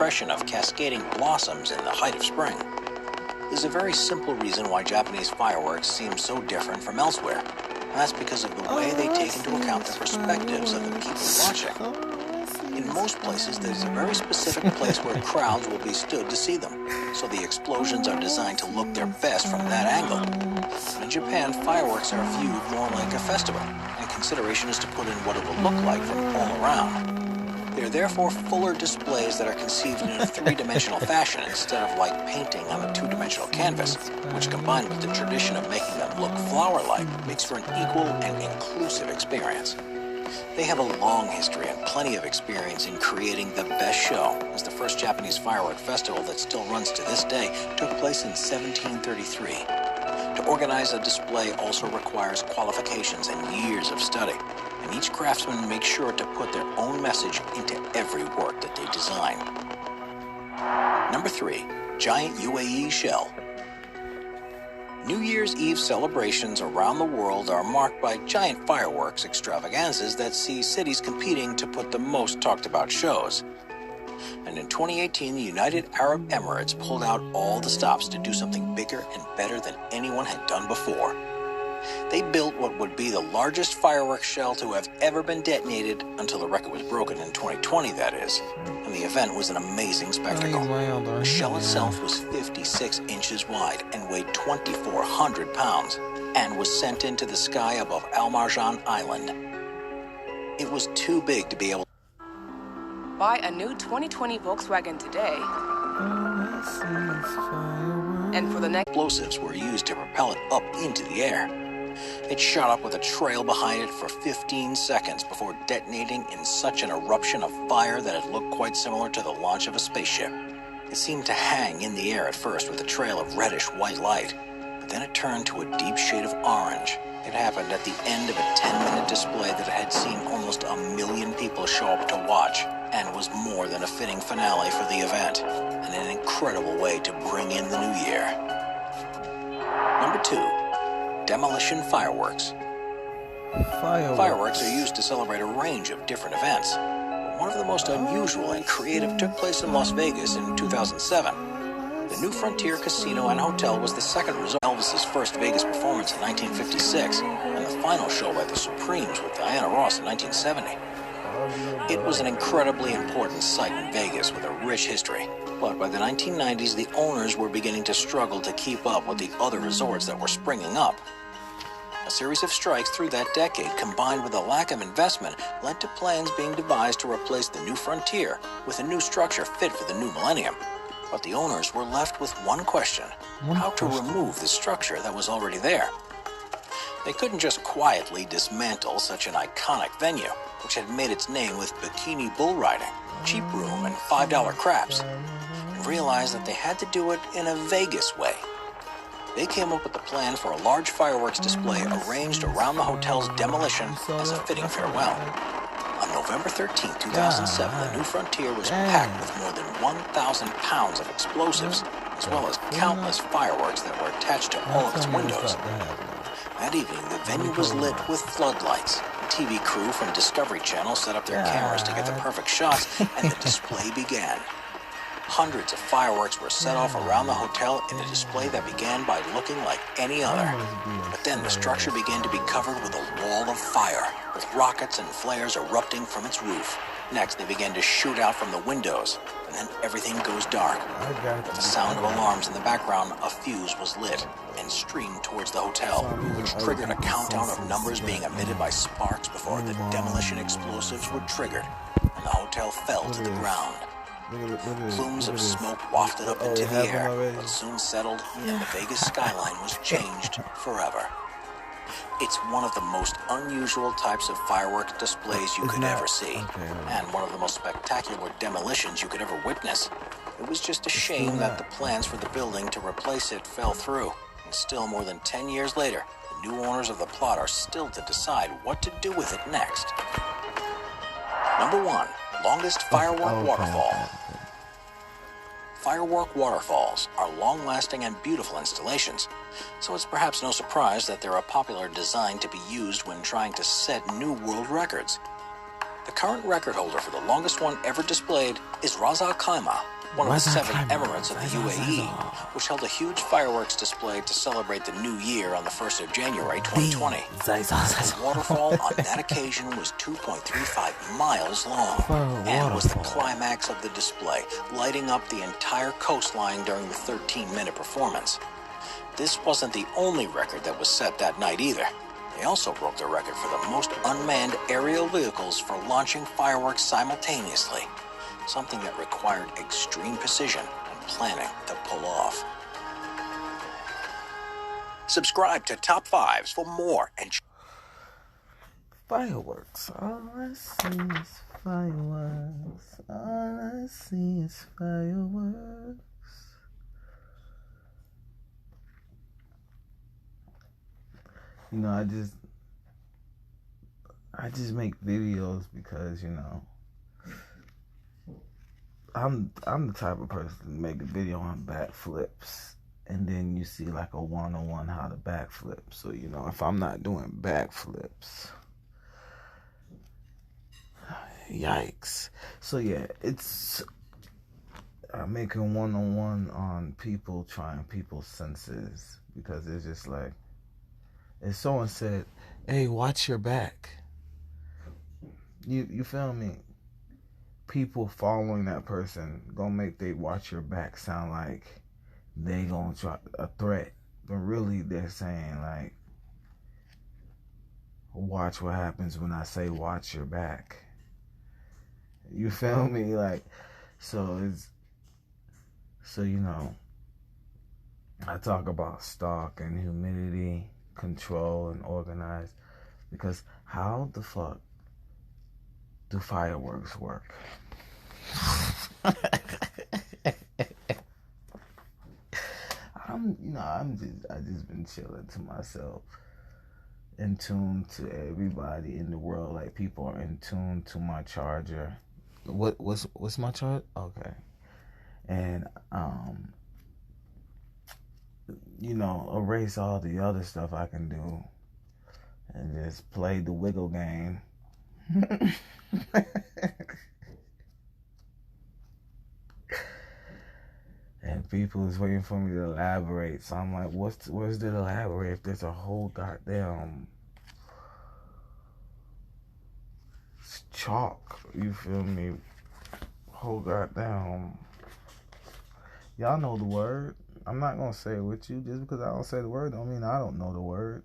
impression of cascading blossoms in the height of spring. There's a very simple reason why Japanese fireworks seem so different from elsewhere. And that's because of the way they take into account the perspectives of the people watching. In most places, there's a very specific place where crowds will be stood to see them, so the explosions are designed to look their best from that angle. But in Japan, fireworks are viewed more like a festival, and consideration is to put in what it will look like from all around. They are therefore fuller displays that are conceived in a three-dimensional fashion instead of like painting on a two-dimensional canvas, which combined with the tradition of making them look flower-like makes for an equal and inclusive experience. They have a long history and plenty of experience in creating the best show, as the first Japanese firework festival that still runs to this day took place in 1733. To organize a display also requires qualifications and years of study, and each craftsman makes sure to put their own message into every work that they design. Number 3. Giant UAE Shell. New Year's Eve celebrations around the world are marked by giant fireworks extravaganzas that see cities competing to put the most talked about shows. And in 2018, the United Arab Emirates pulled out all the stops to do something bigger and better than anyone had done before. They built what would be the largest fireworks shell to have ever been detonated until the record was broken in 2020, that is. And the event was an amazing spectacle. The shell itself was 56 inches wide and weighed 2,400 pounds and was sent into the sky above Al Marjan Island. It was too big to be able to buy a new 2020 Volkswagen today. And for the next explosives were used to propel it up into the air. It shot up with a trail behind it for 15 seconds before detonating in such an eruption of fire that it looked quite similar to the launch of a spaceship. It seemed to hang in the air at first with a trail of reddish-white light, but then it turned to a deep shade of orange. It happened at the end of a 10-minute display that had seen almost 1 million people show up to watch, and was more than a fitting finale for the event, and an incredible way to bring in the new year. Number 2. Demolition fireworks. Fireworks are used to celebrate a range of different events, but one of the most unusual and creative took place in Las Vegas in 2007. The New Frontier Casino and Hotel was the second resort of Elvis's first Vegas performance in 1956, and the final show by the Supremes with Diana Ross in 1970. It was an incredibly important site in Vegas with a rich history, but by the 1990s, the owners were beginning to struggle to keep up with the other resorts that were springing up. A series of strikes through that decade, combined with a lack of investment, led to plans being devised to replace the New Frontier with a new structure fit for the new millennium. But the owners were left with one question: how to remove the structure that was already there. They couldn't just quietly dismantle such an iconic venue, which had made its name with bikini bull riding, cheap room, and $5 craps, and realized that they had to do it in a Vegas way. They came up with the plan for a large fireworks display arranged around the hotel's demolition as a fitting farewell. On November 13, 2007, the New Frontier was packed with more than 1,000 pounds of explosives, as well as countless fireworks that were attached to all of its windows. That evening, the venue was lit with floodlights. The TV crew from Discovery Channel set up their cameras to get the perfect shots, and the display began. Hundreds of fireworks were set off around the hotel in a display that began by looking like any other. But then the structure began to be covered with a wall of fire, with rockets and flares erupting from its roof. Next, they began to shoot out from the windows, and then everything goes dark. With the sound of alarms in the background, a fuse was lit and streamed towards the hotel, which triggered a countdown of numbers being emitted by sparks before the demolition explosives were triggered, and the hotel fell to the ground. Plumes of smoke wafted up into the air, but soon settled, and the Vegas skyline was changed forever. It's one of the most unusual types of fireworks displays you could ever see, and one of the most spectacular demolitions you could ever witness. It was just a shame that the plans for the building to replace it fell through, and still more than 10 years later, the new owners of the plot are still to decide what to do with it next. Number 1. Longest firework waterfall. Firework waterfalls are long-lasting and beautiful installations, so it's perhaps no surprise that they're a popular design to be used when trying to set new world records. The current record holder for the longest one ever displayed is Ras Al Khaimah, one of the 7 emirates of the UAE, which held a huge fireworks display to celebrate the new year on the 1st of January 2020. The waterfall on that occasion was 2.35 miles long and was the climax of the display, lighting up the entire coastline during the 13-minute performance. This wasn't the only record that was set that night either. They also broke the record for the most unmanned aerial vehicles for launching fireworks simultaneously, something that required extreme precision and planning to pull off. Subscribe to Top 5s for more and fireworks. All I see is fireworks. All I see is fireworks. You know, I just make videos because, you know, I'm the type of person to make a video on backflips, and then you see like a one-on-one how to backflip. So, you know, if I'm not doing backflips, yikes. So yeah, I'm making one-on-one on people trying people's senses, because it's just like, if someone said, hey, watch your back, you feel me? People following that person gonna make they watch your back sound like they gonna try a threat, but really they're saying like, watch what happens when I say watch your back. You feel me? Like, so you know, I talk about stock and humidity control and organize, because how the fuck do fireworks work? I just been chilling to myself, in tune to everybody in the world. Like, people are in tune to my charger. What's my charge? Okay. And you know, erase all the other stuff I can do and just play the wiggle game. And people is waiting for me to elaborate. So I'm like, where's the elaborate if there's a whole goddamn chalk? You feel me? Whole goddamn. Y'all know the word. I'm not going to say it with you. Just because I don't say the word don't mean I don't know the word.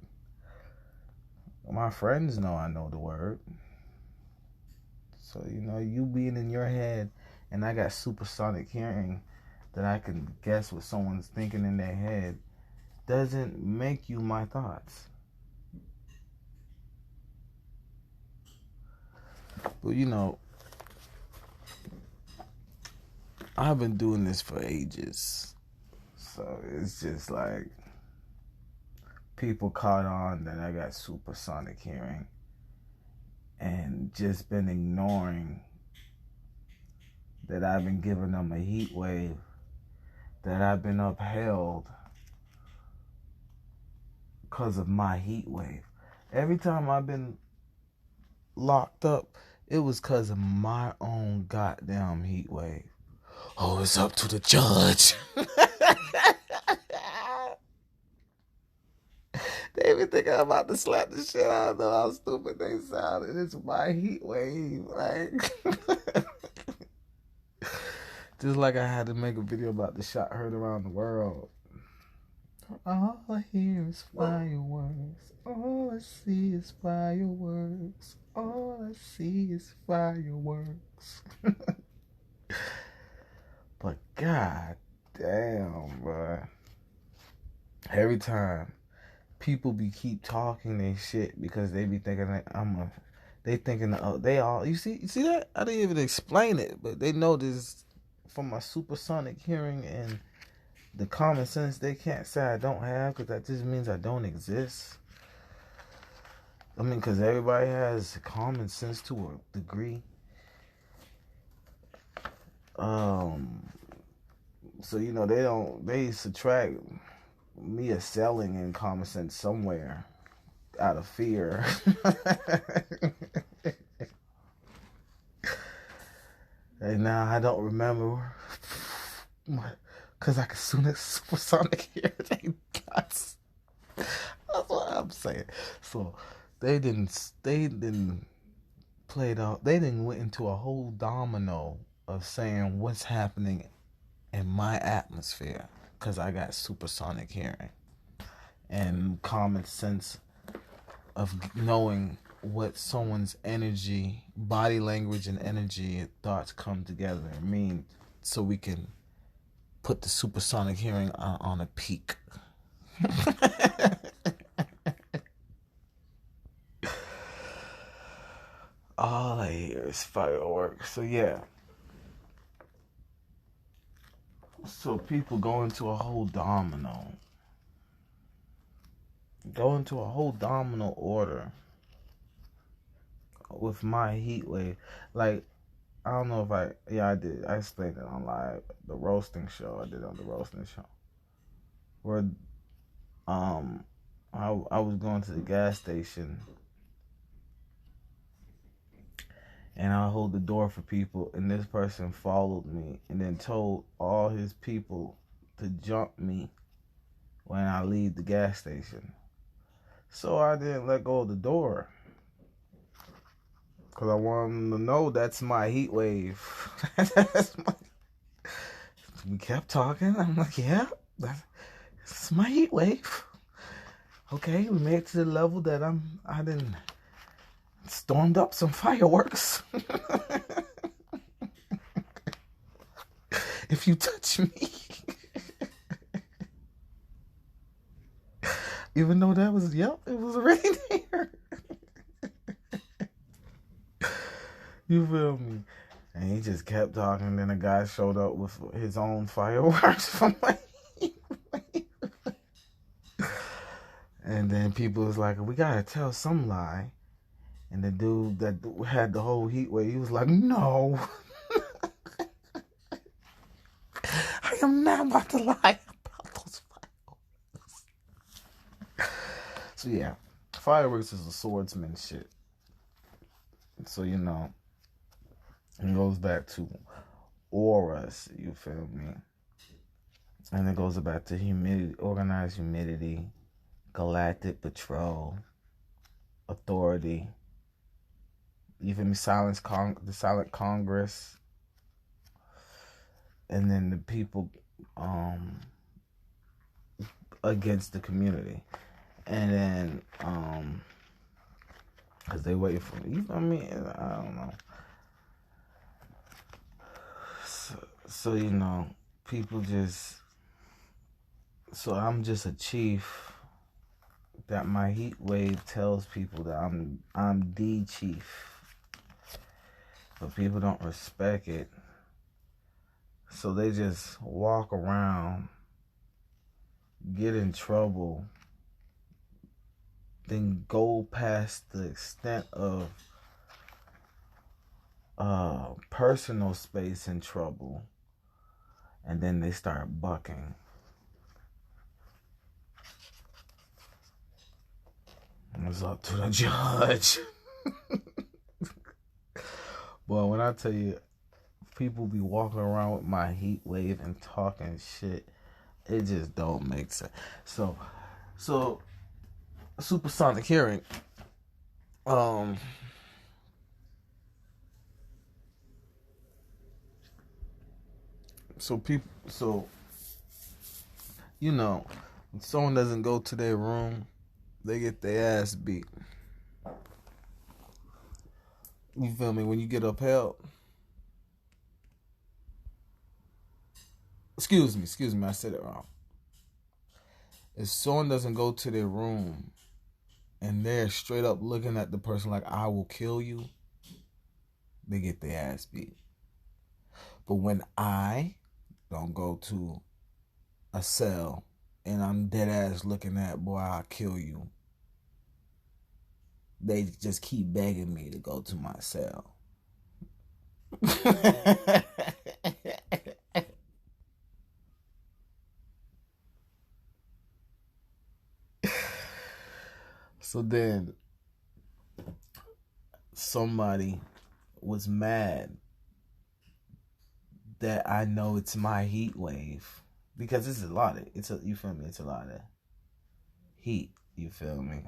My friends know I know the word. So, you know, you being in your head and I got supersonic hearing that I can guess what someone's thinking in their head doesn't make you my thoughts. But, you know, I've been doing this for ages. So it's just like people caught on that I got supersonic hearing and just been ignoring that I've been giving them a heat wave, that I've been upheld because of my heat wave. Every time I've been locked up, it was because of my own goddamn heat wave. Oh, it's up to the judge. They even think I'm about to slap the shit out of them. How stupid they sound. And it's my heat wave. Like, just like I had to make a video about the shot heard around the world. All I hear is fireworks. All I see is fireworks. All I see is fireworks. But god damn, bro. Every time people keep talking their shit because they be thinking like you see that? I didn't even explain it, but they know this from my supersonic hearing and the common sense they can't say I don't have, because that just means I don't exist. I mean, because everybody has common sense to a degree. So, you know, they subtract me excelling in common sense somewhere out of fear. And now I don't remember. Because I could soon as supersonic hear they guts. That's what I'm saying. So they didn't play it out. They didn't went into a whole domino of saying what's happening in my atmosphere because I got supersonic hearing and common sense of knowing what someone's energy, body language and energy and thoughts come together and mean, so we can put the supersonic hearing on a peak. All I hear is fireworks. So yeah. So people go into a whole domino. Go into a whole domino order with my heat wave. Like, I don't know if I did. I explained it on live, the roasting show. I did on the roasting show. Where I was going to the gas station and I hold the door for people, and this person followed me and then told all his people to jump me when I leave the gas station. So I didn't let go of the door because I want them to know that's my heat wave. We kept talking. I'm like, yeah, that's my heat wave. Okay, we made it to the level that I didn't stormed up some fireworks. If you touch me. Even though that was, it was already there. You feel me? And he just kept talking, and then a guy showed up with his own fireworks from my heat wave. And then people was like, we gotta tell some lie. And the dude that had the whole heat wave, he was like, no. I am not about to lie about those fireworks. So yeah, fireworks is a swordsman shit. So, you know, it goes back to auras, you feel me? And it goes back to humidity, organized humidity, galactic patrol, authority. You feel me? The silent Congress, and then the people against the community, and then because they wait for me. You know what I mean? I don't know. So you know, people just. So I'm just a chief. That my heat wave tells people that I'm the chief. But people don't respect it. So they just walk around, get in trouble, then go past the extent of personal space in trouble, and then they start bucking. It's up to the judge. Boy, when I tell you, people be walking around with my heat wave and talking shit, it just don't make sense. So supersonic hearing. So you know, when someone doesn't go to their room, they get their ass beat. You feel me? When you get upheld. Excuse me, I said it wrong. If someone doesn't go to their room and they're straight up looking at the person like, I will kill you, they get their ass beat. But when I don't go to a cell and I'm dead ass looking at, boy, I'll kill you, they just keep begging me to go to my cell. So then somebody was mad that I know it's my heat wave. Because it's a lot of, you feel me? It's a lot of heat, you feel me?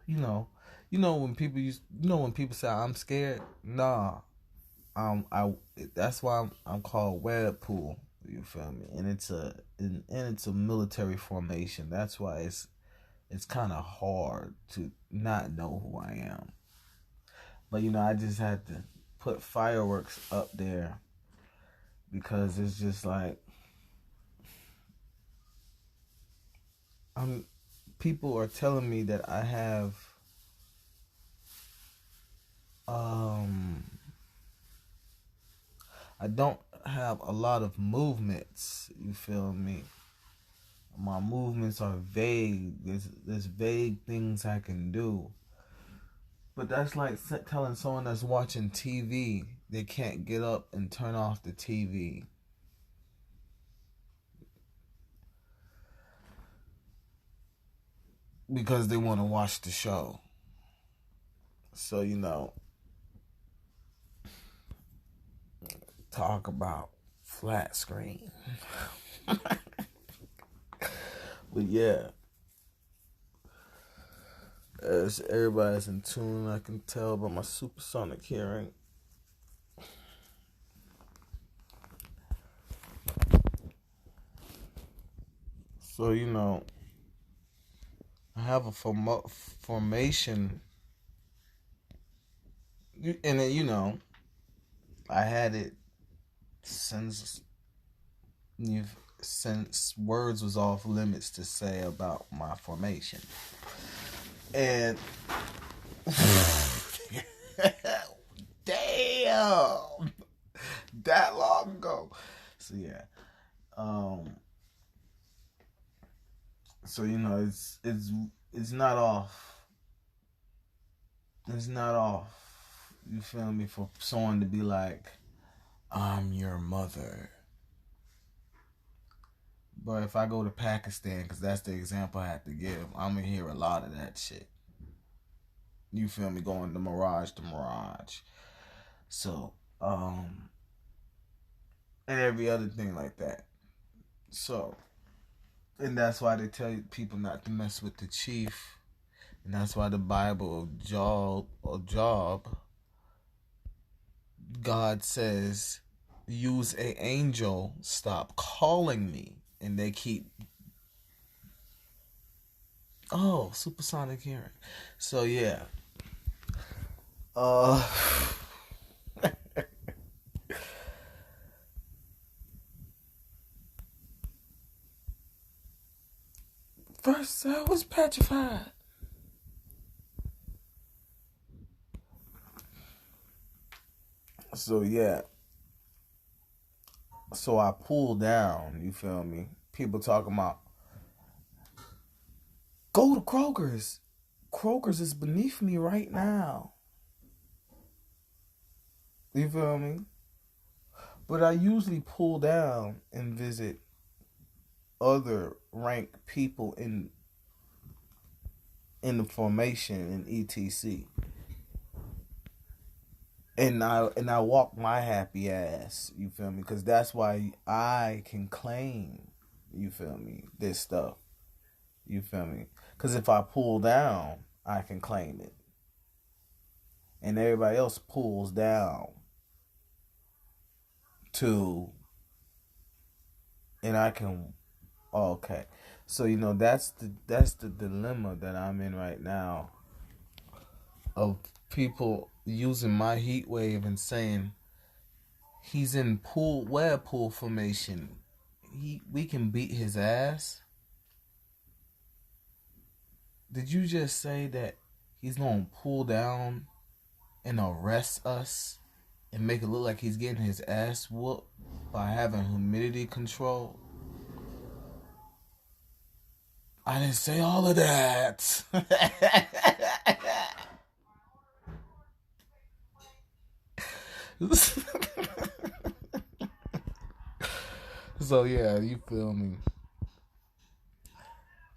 You know when people say I'm scared? Nah. That's why I'm called Webpool, you feel me? And it's a military formation. That's why it's kind of hard to not know who I am. But I just had to put fireworks up there because it's just like people are telling me that I have I don't have a lot of movements, you feel me? My movements are vague. There's vague things I can do. But that's like telling someone that's watching TV they can't get up and turn off the TV. Because they want to watch the show. So, talk about flat screen. But yeah, as everybody's in tune, I can tell by my supersonic hearing. So, I have a formation, and then, I had it since words was off limits to say about my formation. And damn, that long ago. So yeah, so it's not off. It's not off. You feel me? For someone to be like, I'm your mother. But if I go to Pakistan, because that's the example I have to give, I'm going to hear a lot of that shit. You feel me? Going to mirage to mirage. So, and every other thing like that. So, and that's why they tell people not to mess with the chief. And that's why the Bible of Job, God says, use an angel, stop calling me. And they keep, supersonic hearing. So yeah. First I was petrified. So yeah. So I pulled down, you feel me? People talking about, go to Kroger's. Kroger's is beneath me right now. You feel me? But I usually pull down and visit other ranked people in the formation in ETC. And I walk my happy ass, you feel me? Because that's why I can claim, you feel me, this stuff. You feel me? Because if I pull down, I can claim it. And everybody else pulls down too. And I can, okay. So, that's the dilemma that I'm in right now. Of people using my heat wave and saying he's in Webpool formation. We can beat his ass. Did you just say that he's gonna pull down and arrest us and make it look like he's getting his ass whooped by having humidity control? I didn't say all of that. So yeah, you feel me?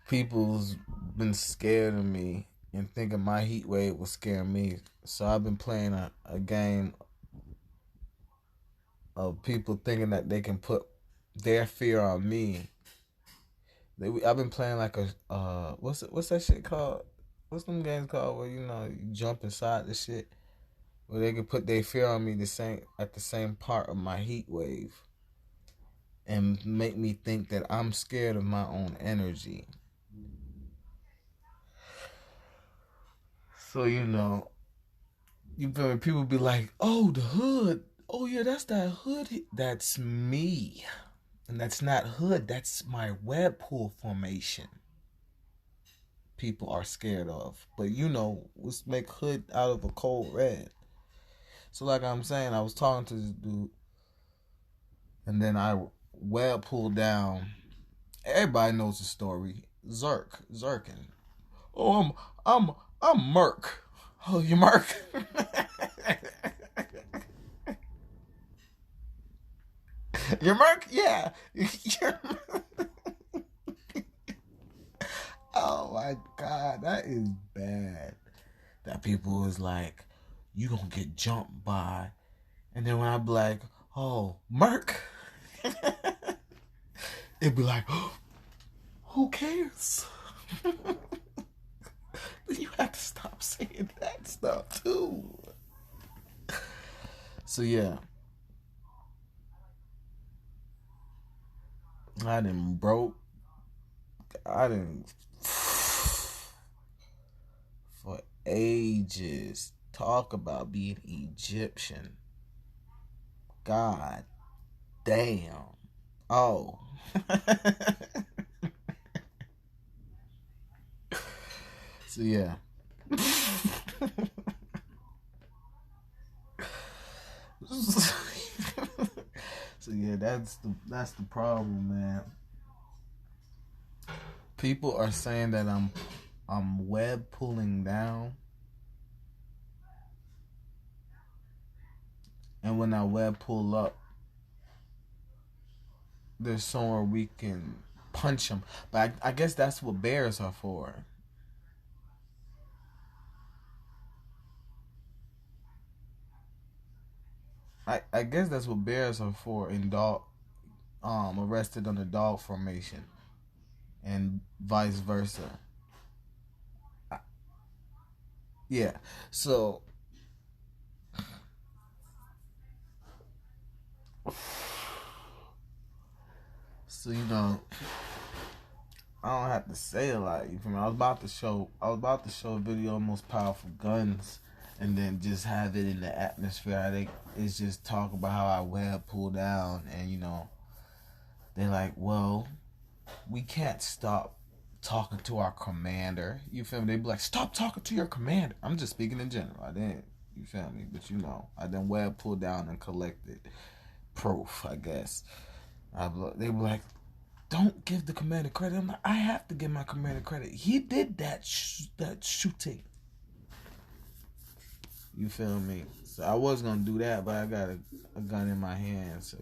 People's been scared of me and thinking my heat wave was scaring me. So I've been playing a game of people thinking that they can put their fear on me. I've been playing like a what's that shit called? What's them games called where you jump inside the shit where they can put their fear on me at the same part of my heat wave and make me think that I'm scared of my own energy. So you feel me? People be like, "Oh, the hood. Oh yeah, that's that hood." That's me, and that's not hood. That's my Webpool formation. People are scared of, but let's make hood out of a cold red. So like I'm saying, I was talking to this dude, and then I Webpool down. Everybody knows the story. Zirkin. Oh, I'm Merc. Oh, you Merc? You're Merc? Yeah. Oh my God, that is bad. That people is like, you gonna get jumped by, and then when I be like, oh, Merc, it'd be like, oh, who cares? But you have to stop saying that stuff too. So yeah, I didn't for ages talk about being Egyptian. God damn. Oh. So yeah. So yeah, that's the problem, man. People are saying that I'm web pulling down, and when I web pull up, there's somewhere we can punch them. But I guess that's what bears are for. I guess that's what bears are for in dog arrested under dog formation and vice versa. Yeah. So I don't have to say a lot. You feel me? I was about to show a video of most powerful guns, and then just have it in the atmosphere. It's just talk about how I web pull down, and they're like, well, we can't stop talking to our commander. You feel me? They be like, stop talking to your commander. I'm just speaking in general. I didn't. You feel me? But I then web pull down and collected proof, I guess. They were like, don't give the commander credit. I'm like, I have to give my commander credit. He did that shooting. You feel me? So I was gonna do that, but I got a gun in my hand, so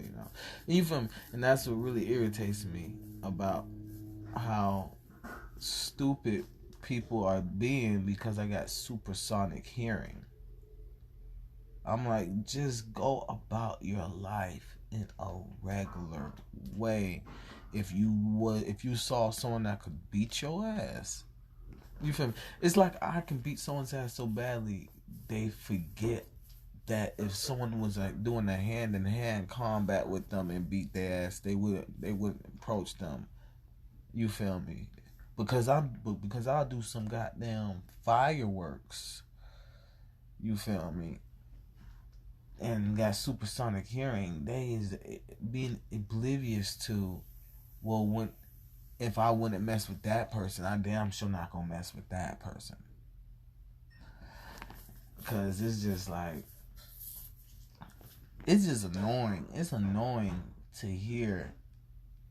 you feel me? And that's what really irritates me about how stupid people are being because I got supersonic hearing. I'm like, just go about your life in a regular way. If you saw someone that could beat your ass, you feel me? It's like I can beat someone's ass so badly they forget that if someone was like doing a hand-in-hand combat with them and beat their ass, they wouldn't approach them. You feel me? Because I'll do some goddamn fireworks. You feel me? And got supersonic hearing. They is being oblivious to, well, if I wouldn't mess with that person, I damn sure not gonna mess with that person. Cause it's just like, it's just annoying. It's annoying to hear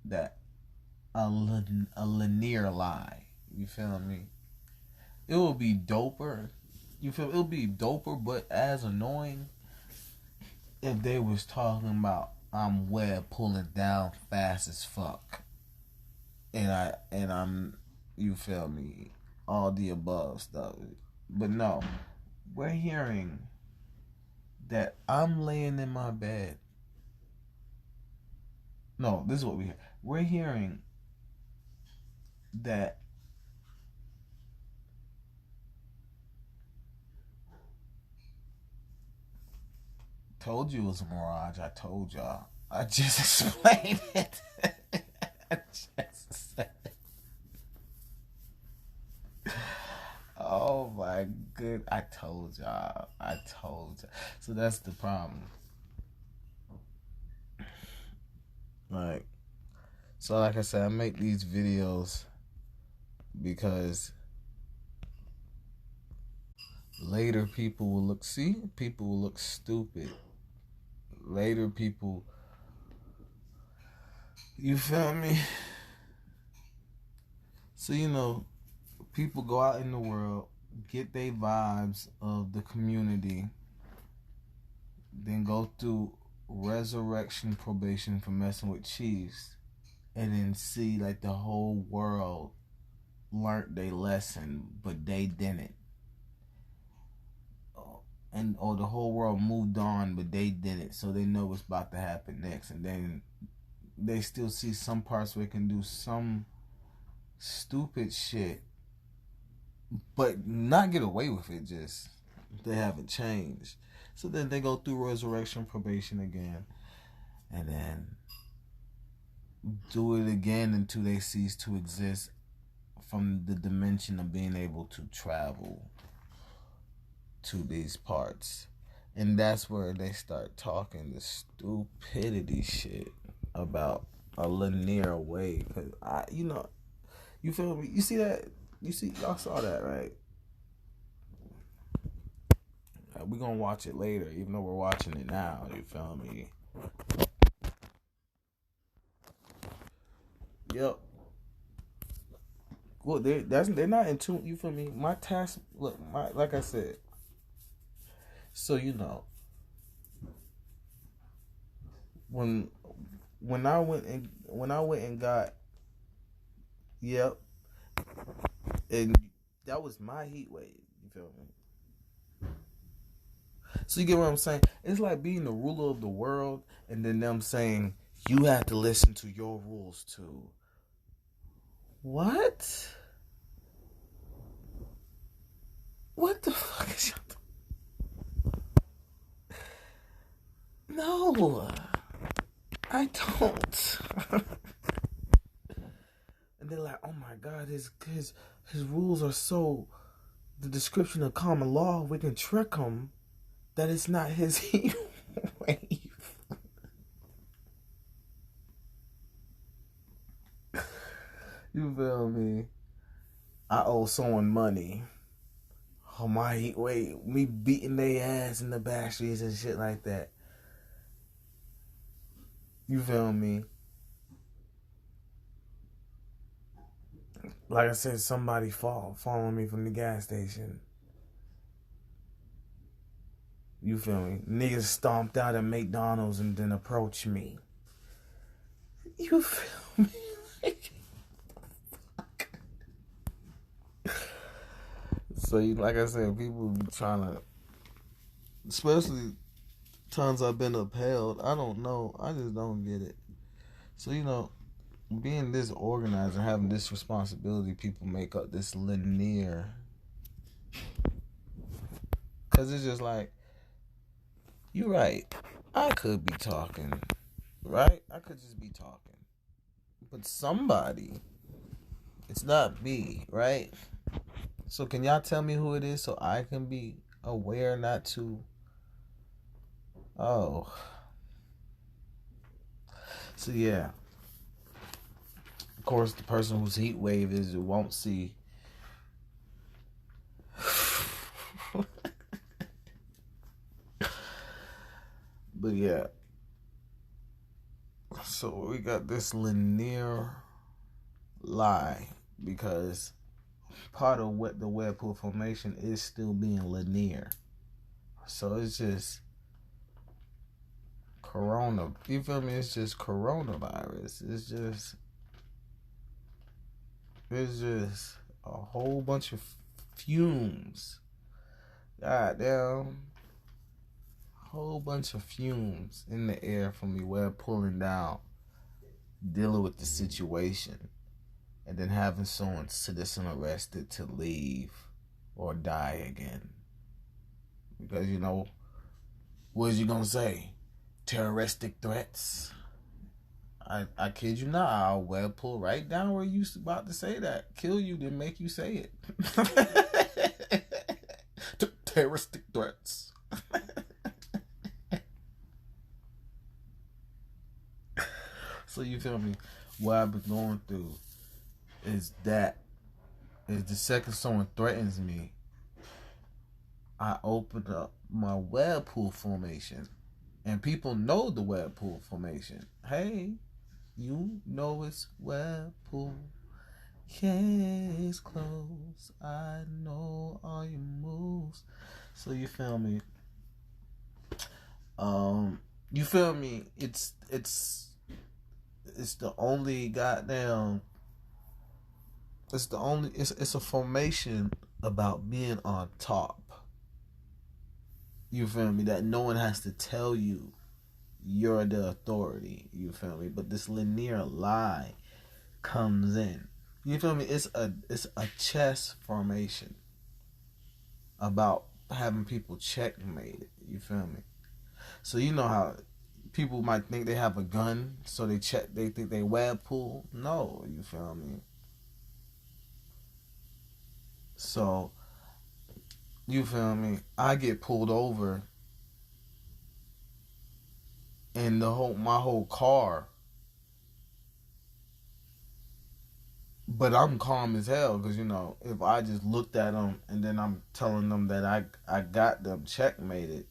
that a linear lie. You feel me? It will be doper. It'll be doper, but as annoying if they was talking about I'm web pulling down fast as fuck, and I'm you feel me, all the above stuff. But no, we're hearing that I'm laying in my bed No, this is what we hear. We're hearing that told you it was a mirage. I told y'all. I just explained it. I just said it. Oh my good. I told y'all. So that's the problem. Like, so like I said, I make these videos because later people will look stupid. Later people, you feel me? So, people go out in the world, get their vibes of the community, then go through resurrection probation for messing with chiefs, and then see like the whole world learned their lesson, but they didn't. Or the whole world moved on, but they didn't, so they know what's about to happen next. And then they still see some parts where they can do some stupid shit, but not get away with it. Just they haven't changed. So then they go through resurrection probation again, and then do it again until they cease to exist from the dimension of being able to travel to these parts. And that's where they start talking the stupidity shit about a linear way. Cause you feel me? You see that? Y'all saw that, right? We're gonna watch it later, even though we're watching it now. You feel me? Yep. Well, they're not in tune. You feel me? My task, like I said. So when I went and got, yep, and that was my heat wave. You feel me? So you get what I'm saying? It's like being the ruler of the world, and then them saying you have to listen to your rules too. What? What the fuck is y'all? No, I don't. And they're like, oh my God, his rules are so, the description of common law, we can trick him that it's not his heat wave. You feel me? I owe someone money. Oh, my heat wave, me beating their ass in the back streets and shit like that. You feel me? Like I said, somebody following me from the gas station. You feel me? Niggas stomped out at McDonald's and then approached me. You feel me? So, like I said, people be trying to, especially times I've been upheld. I don't know. I just don't get it. So, being this organized and having this responsibility, people make up this linear. Because it's just like, you're right. I could be talking, right? I could just be talking. But somebody, it's not me, right? So can y'all tell me who it is so I can be aware not to? Oh. So yeah. Of course, the person whose heat wave is won't see. But yeah. So we got this linear lie because part of what the Webpoolz formation is still being linear. So it's just corona. You feel me? It's just coronavirus. It's just a whole bunch of fumes. Goddamn. Whole bunch of fumes in the air from the web pulling down dealing with the situation, and then having someone citizen arrested to leave or die again. Because, you know, what is you gonna say? Terroristic threats? I kid you not, I'll Webpool right down where you about to say that. Kill you, then make you say it. Terroristic threats. So you feel me? What I've been going through is the second someone threatens me, I open up my Webpool formation. And people know the Webpool formation. Hey, you know it's Webpool. Case closed. I know all your moves. So you feel me? You feel me? It's the only goddamn. It's a formation about being on top. You feel me? That no one has to tell you you're the authority. You feel me? But this linear lie comes in. You feel me? It's a chess formation about having people checkmated. You feel me? So you know how people might think they have a gun, so they think they Webpool. No, you feel me? So you feel me? I get pulled over, and my whole car. But I'm calm as hell because, you know, if I just looked at them and then I'm telling them that I got them checkmated,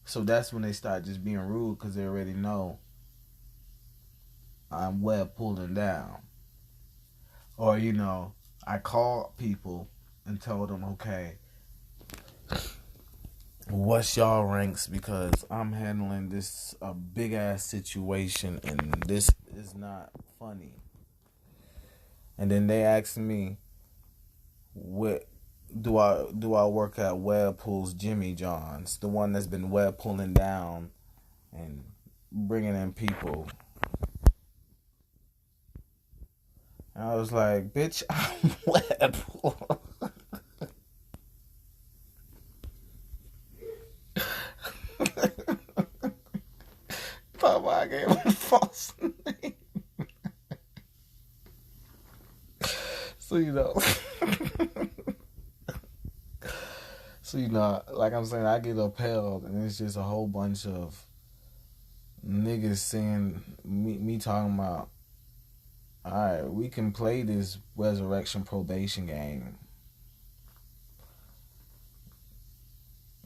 so that's when they start just being rude because they already know I'm Webpooling down. Or, you know, I call people and tell them, okay, what's y'all ranks, because I'm handling this a big ass situation and this is not funny. And then they ask me, what do I work at Webpoolz Jimmy John's, the one that's been Webpooling down and bringing in people. And I was like, bitch, I'm Webpool. Papa, I gave him a false name. So, you know. So, you know, like I'm saying, I get upheld, and it's just a whole bunch of niggas saying, me talking about, alright, we can play this resurrection probation game.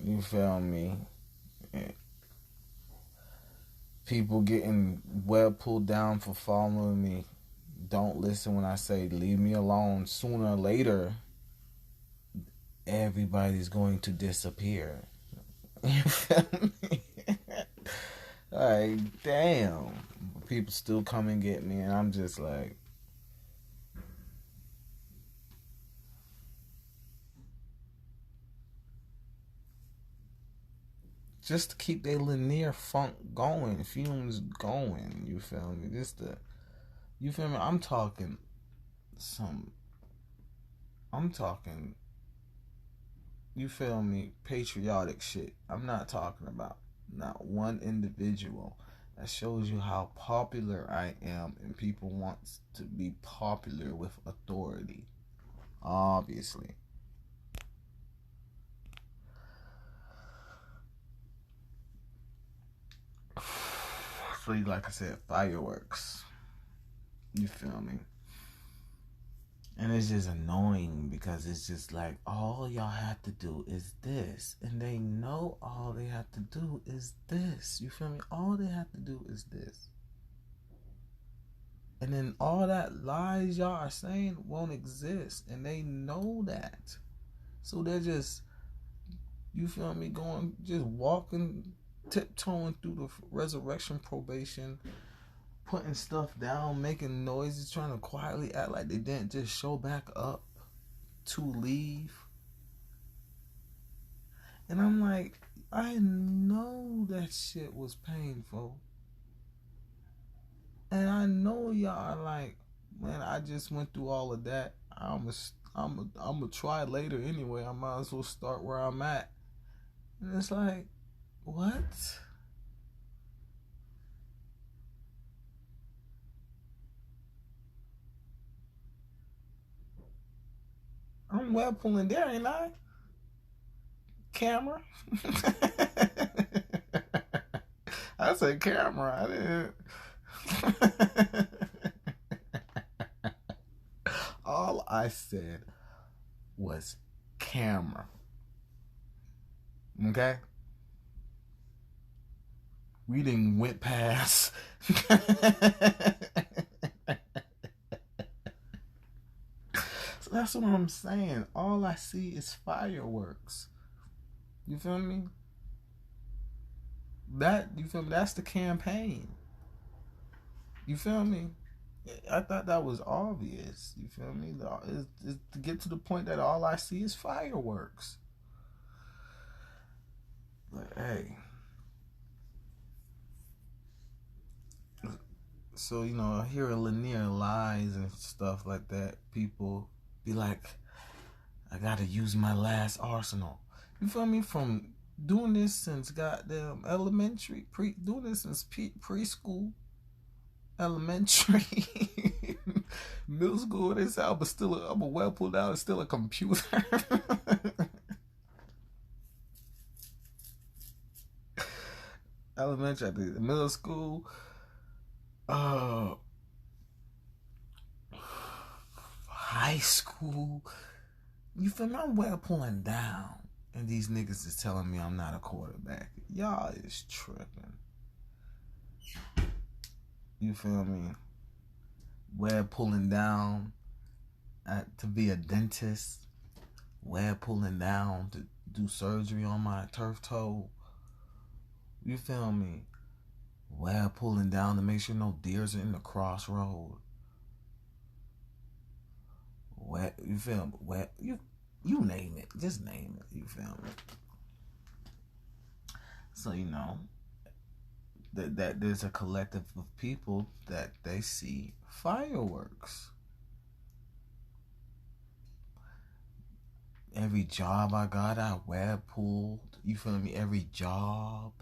You feel me? People getting Webpooled down for following me. Don't listen when I say leave me alone. Sooner or later, everybody's going to disappear. You feel me? Like, damn. People still come and get me, and I'm just like, just to keep their linear funk going, fumes going. You feel me? You feel me? I'm talking, you feel me, patriotic shit. I'm not talking about not one individual. That shows you how popular I am, and people want to be popular with authority. Obviously. So, like I said, fireworks. You feel me? And it's just annoying because it's just like, all y'all have to do is this. And they know all they have to do is this. You feel me? All they have to do is this. And then all that lies y'all are saying won't exist. And they know that. So they're just, you feel me, just walking, tiptoeing through the resurrection probation, putting stuff down, making noises, trying to quietly act like they didn't just show back up to leave. And I'm like, I know that shit was painful. And I know y'all are like, man, I just went through all of that. I'm try later anyway. I might as well start where I'm at. And it's like, what? I'm web pulling there, ain't I? Camera. I said camera. I didn't. All I said was camera. Okay? We didn't went past. So that's what I'm saying. All I see is fireworks. You feel me? You feel me? That's the campaign. You feel me? I thought that was obvious. You feel me? It's to get to the point that all I see is fireworks. But hey. So, hearing Lanier lies and stuff like that, people be like, I gotta use my last arsenal. You feel me? From doing this since goddamn elementary, doing this since preschool, elementary, middle school. They say I'm a well pulled out, it's still a computer. Elementary, I think, middle school. High school. You feel me? I'm well pulling down. And these niggas is telling me I'm not a quarterback. Y'all is tripping. You feel me? Well pulling down to be a dentist. Well pulling down to do surgery on my turf toe. You feel me? Well pulling down to make sure no deers are in the crossroad. Well, you feel me? Well, you name it. Just name it. You feel me? So, that there's a collective of people that they see fireworks. Every job I got, I webpooled. You feel me? Every job.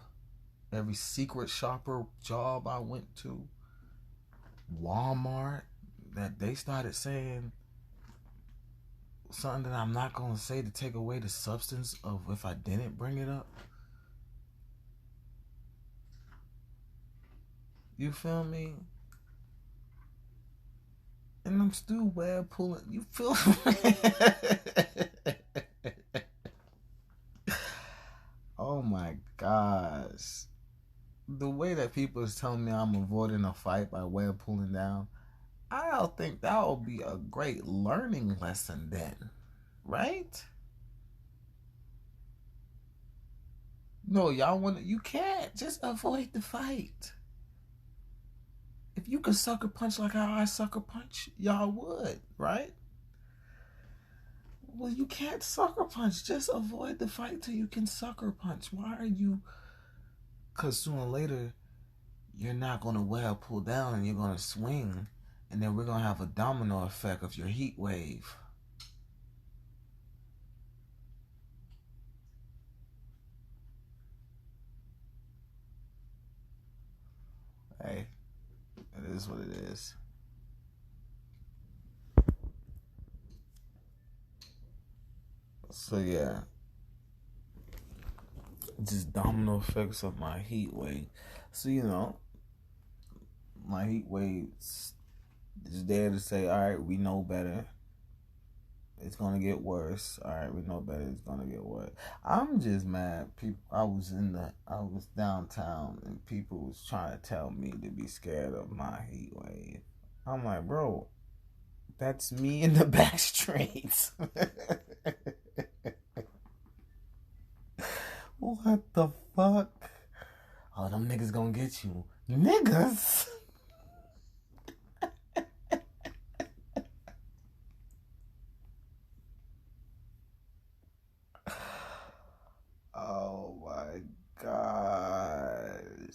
Every secret shopper job I went to. Walmart. That they started saying something that I'm not going to say to take away the substance of if I didn't bring it up. You feel me? And I'm still web pulling. You feel me? Oh my gosh. The way that people is telling me I'm avoiding a fight by web pulling down, I think that will be a great learning lesson then. Right? No, you can't. Just avoid the fight. If you could sucker punch like how I sucker punch, y'all would, right? Well, you can't sucker punch. Just avoid the fight till you can sucker punch. Why are you? Because sooner or later, you're not going to well pull down and you're going to swing. And then we're going to have a domino effect of your heat wave. Hey, it is what it is. So yeah, just domino effects of my heat wave. So my heat wave is there to say, all right, we know better. It's gonna get worse. All right, we know better. It's gonna get worse. I'm just mad. People, I was downtown and people was trying to tell me to be scared of my heat wave. I'm like, bro, that's me in the back streets. What the fuck? Oh, them niggas gonna get you. Niggas? Oh my gosh.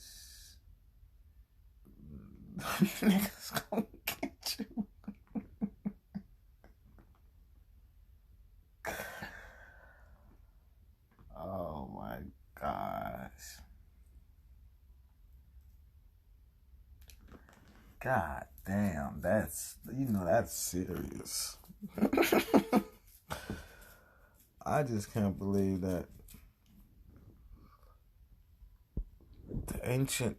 Niggas gonna get you. Oh my gosh. God damn, that's serious. I just can't believe that the ancient,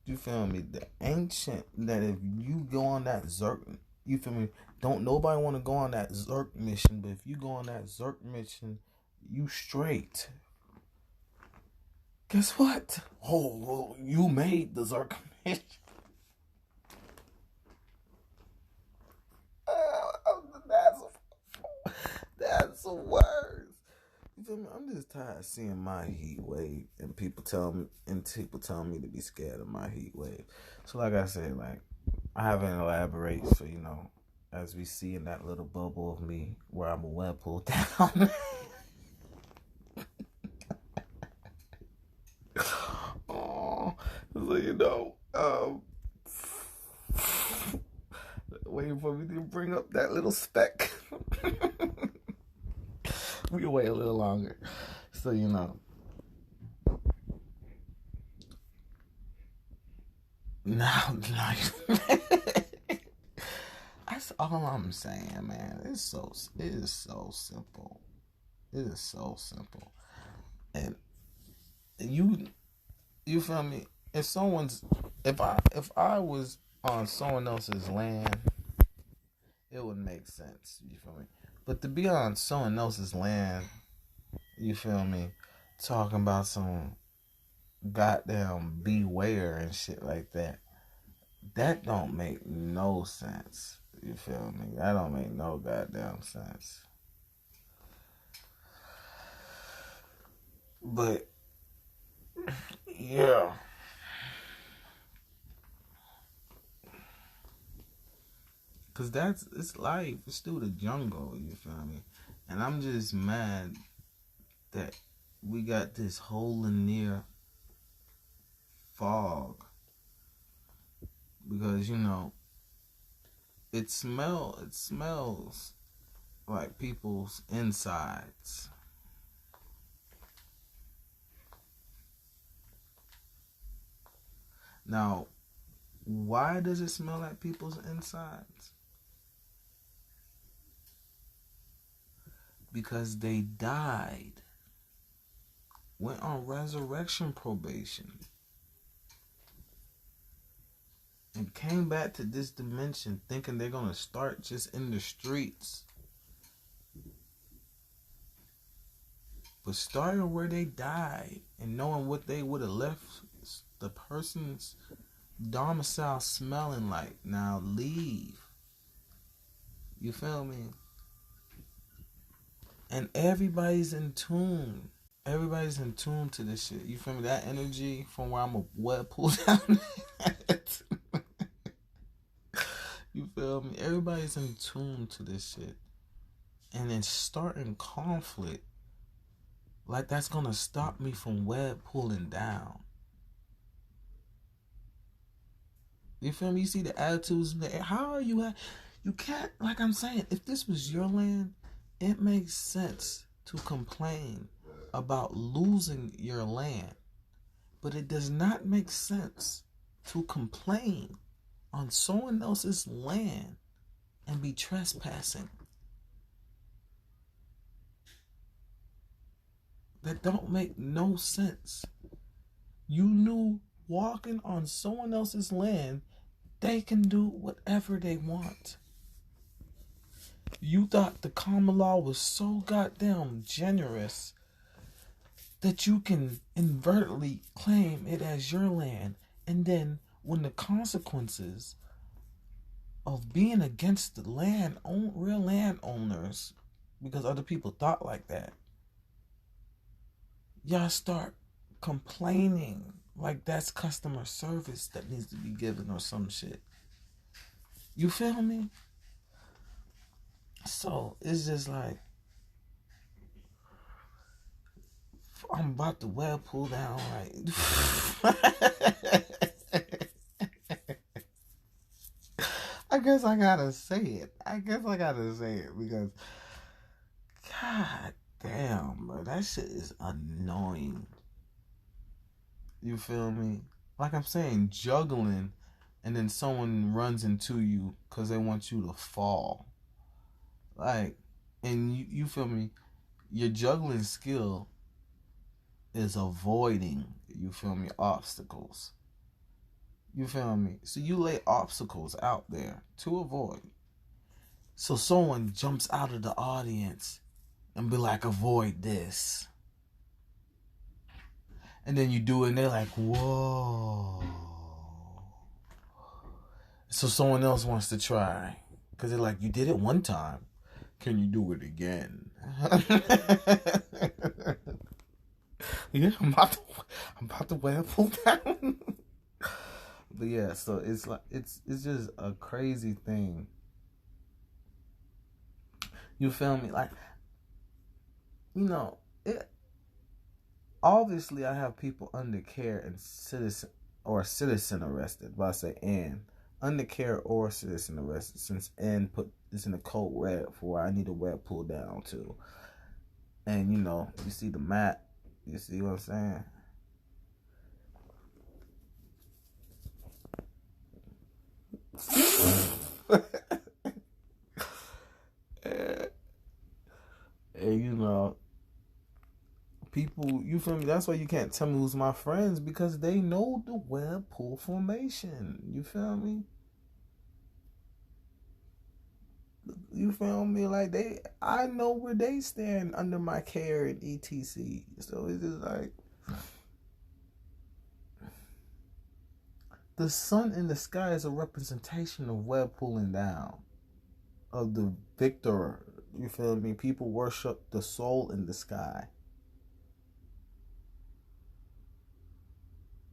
you feel me? The ancient, that if you go on that Zerk, you feel me? Don't nobody want to go on that Zerk mission, but if you go on that Zerk mission, you straight. Guess what? Oh, well, you made the Zerk mission. That's the worst. You feel me? I'm just tired of seeing my heat wave and people telling me to be scared of my heat wave. So like I said, like I haven't elaborated, so as we see in that little bubble of me where I'm a Webpoolz down. Oh, so waiting for me to bring up that little speck. We can wait a little longer. So, now, that's all I'm saying, man. It is so simple. It is so simple. And you feel me? If I was on someone else's land, it would make sense. You feel me? But to be on someone else's land, you feel me, talking about some goddamn beware and shit like that, that don't make no sense. You feel me? That don't make no goddamn sense. But yeah. Cause it's life. It's still the jungle, you feel me? And I'm just mad that we got this hole in near fog. Because, it smells like people's insides. Now, why does it smell like people's insides? Because they died, went on resurrection probation, and came back to this dimension thinking they're going to start just in the streets. But starting where they died and knowing what they would have left the person's domicile smelling like, now leave. You feel me? And everybody's in tune. Everybody's in tune to this shit. You feel me? That energy from where I'm a Webpoolz down. You feel me? Everybody's in tune to this shit. And then starting conflict, like that's gonna stop me from Webpooling down. You feel me? You see the attitudes. How are you at? You can't, like I'm saying, if this was your land, it makes sense to complain about losing your land. But it does not make sense to complain on someone else's land and be trespassing. That don't make no sense. You knew walking on someone else's land, they can do whatever they want. You thought the common law was so goddamn generous that you can inadvertently claim it as your land, and then when the consequences of being against the real landowners, because other people thought like that, y'all start complaining like that's customer service that needs to be given or some shit. You feel me? So it's just like, I'm about to Webpoolz down, like guess I gotta say it. Because, god damn, bro, that shit is annoying. You feel me? Like I'm saying, juggling, and then someone runs into you because they want you to fall. Like, and you feel me? Your juggling skill is avoiding, you feel me, obstacles. You feel me? So you lay obstacles out there to avoid. So someone jumps out of the audience and be like, avoid this. And then you do it and they're like, whoa. So someone else wants to try. Because they're like, you did it one time. Can you do it again? Yeah, I'm about to Webpool down. But yeah, so it's like it's just a crazy thing. You feel me? Like, you know, it obviously I have people under care and citizen arrested. But I say and under care or citizen arrested, since N put this in the code red for where I need a Webpool down to. And you know, you see the map, you see what I'm saying? And you know, people, you feel me? That's why you can't tell me who's my friends, because they know the Webpool formation. You feel me? You feel me? Like I know where they stand under my care and etc. So it's just like the sun in the sky is a representation of Webpooling down, of the victor. You feel me? People worship the soul in the sky.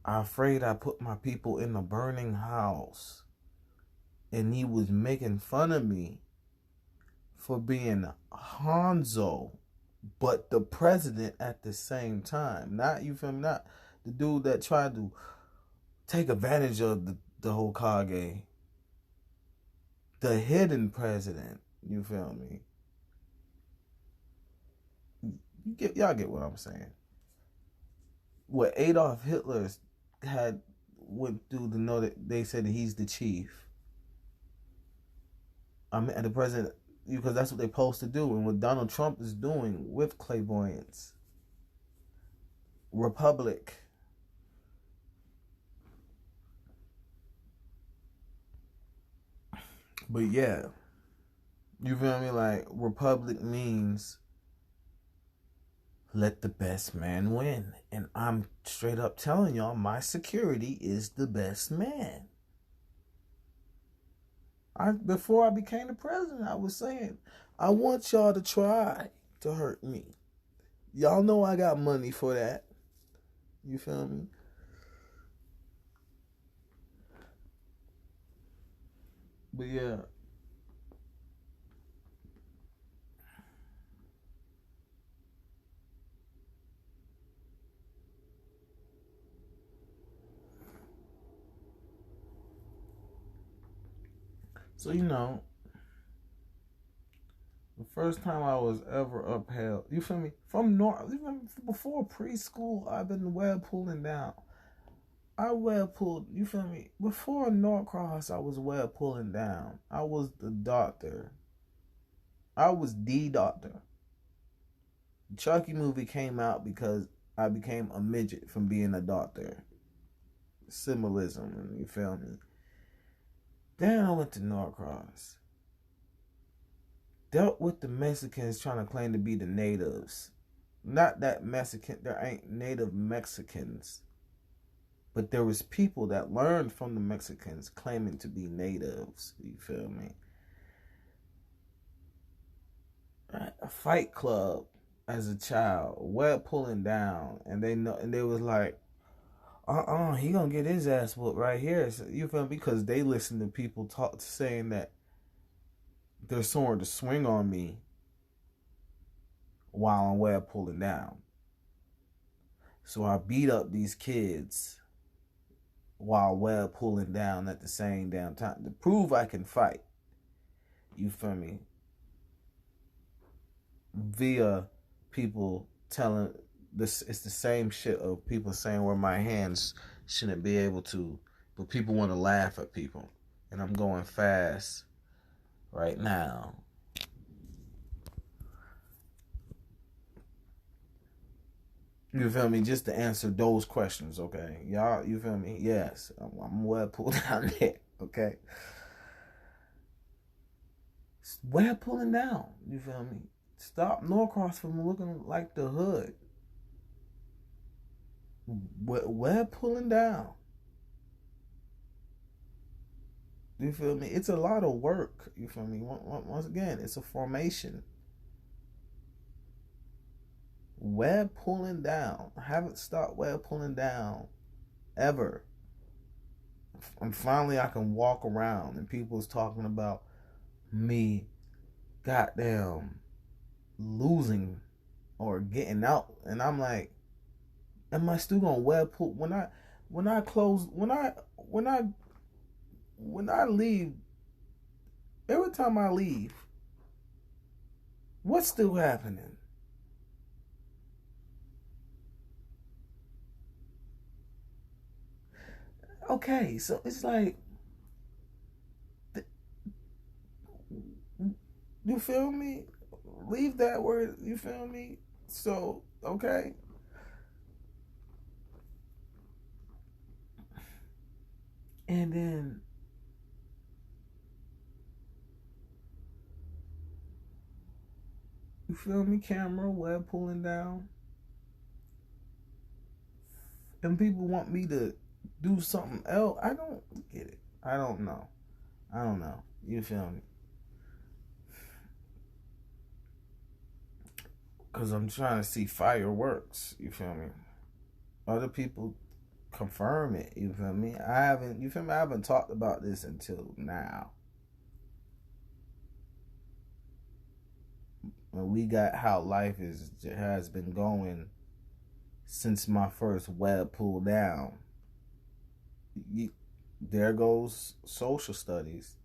I'm afraid I put my people in a burning house, and he was making fun of me for being Hanzo, but the president at the same time. Not, you feel me? Not the dude that tried to take advantage of the Hokage. The hidden president. You feel me? Y'all get what I'm saying. What Adolf Hitler had went through to know that they said that he's the chief. I mean, the president, because that's what they're supposed to do. And what Donald Trump is doing with clairvoyance, Republic. But yeah, you feel me? Like, Republic means let the best man win. And I'm straight up telling y'all, my security is the best man. Before I became the president, I was saying, I want y'all to try to hurt me. Y'all know I got money for that. You feel me? But yeah. So, you know, the first time I was ever upheld, you feel me? From even before preschool, I've been Webpooling down. I Webpooled, you feel me? Before Norcross, I was Webpooling down. I was the doctor. I was the doctor. The Chucky movie came out because I became a midget from being a doctor. Symbolism, you feel me? Then I went to Norcross. Dealt with the Mexicans trying to claim to be the natives. Not that Mexican, there ain't native Mexicans. But there was people that learned from the Mexicans claiming to be natives. You feel me? A Fight Club as a child, Webpooling down, and they was like, he gonna get his ass whooped right here. So, you feel me? Because they listen to people saying that they're sworn to swing on me while I'm Webpooling down. So I beat up these kids while web pulling down at the same damn time to prove I can fight. You feel me? Via people telling this, it's the same shit of people saying where my hands shouldn't be able to, but people want to laugh at people. And I'm going fast right now. You feel me? Just to answer those questions, okay? Y'all, you feel me? Yes, I'm well pulled down there, okay? Well pulling down, you feel me? Stop Norcross from looking like the hood. Well pulling down. You feel me? It's a lot of work, you feel me? Once again, it's a formation. Web pulling down. I haven't stopped web pulling down ever. And finally I can walk around and people's talking about me goddamn losing or getting out. And I'm like, am I still gonna web pull when I leave, every time I leave, what's still happening? Okay, so it's like, you feel me? Leave that word, you feel me? So, okay. And then, you feel me? Camera, web pulling down. And people want me to do something else. I don't get it. I don't know. You feel me? Because I'm trying to see fireworks. You feel me? Other people confirm it. You feel me? I haven't talked about this until now. When we got how life has been going since my first web pull down. There goes social studies.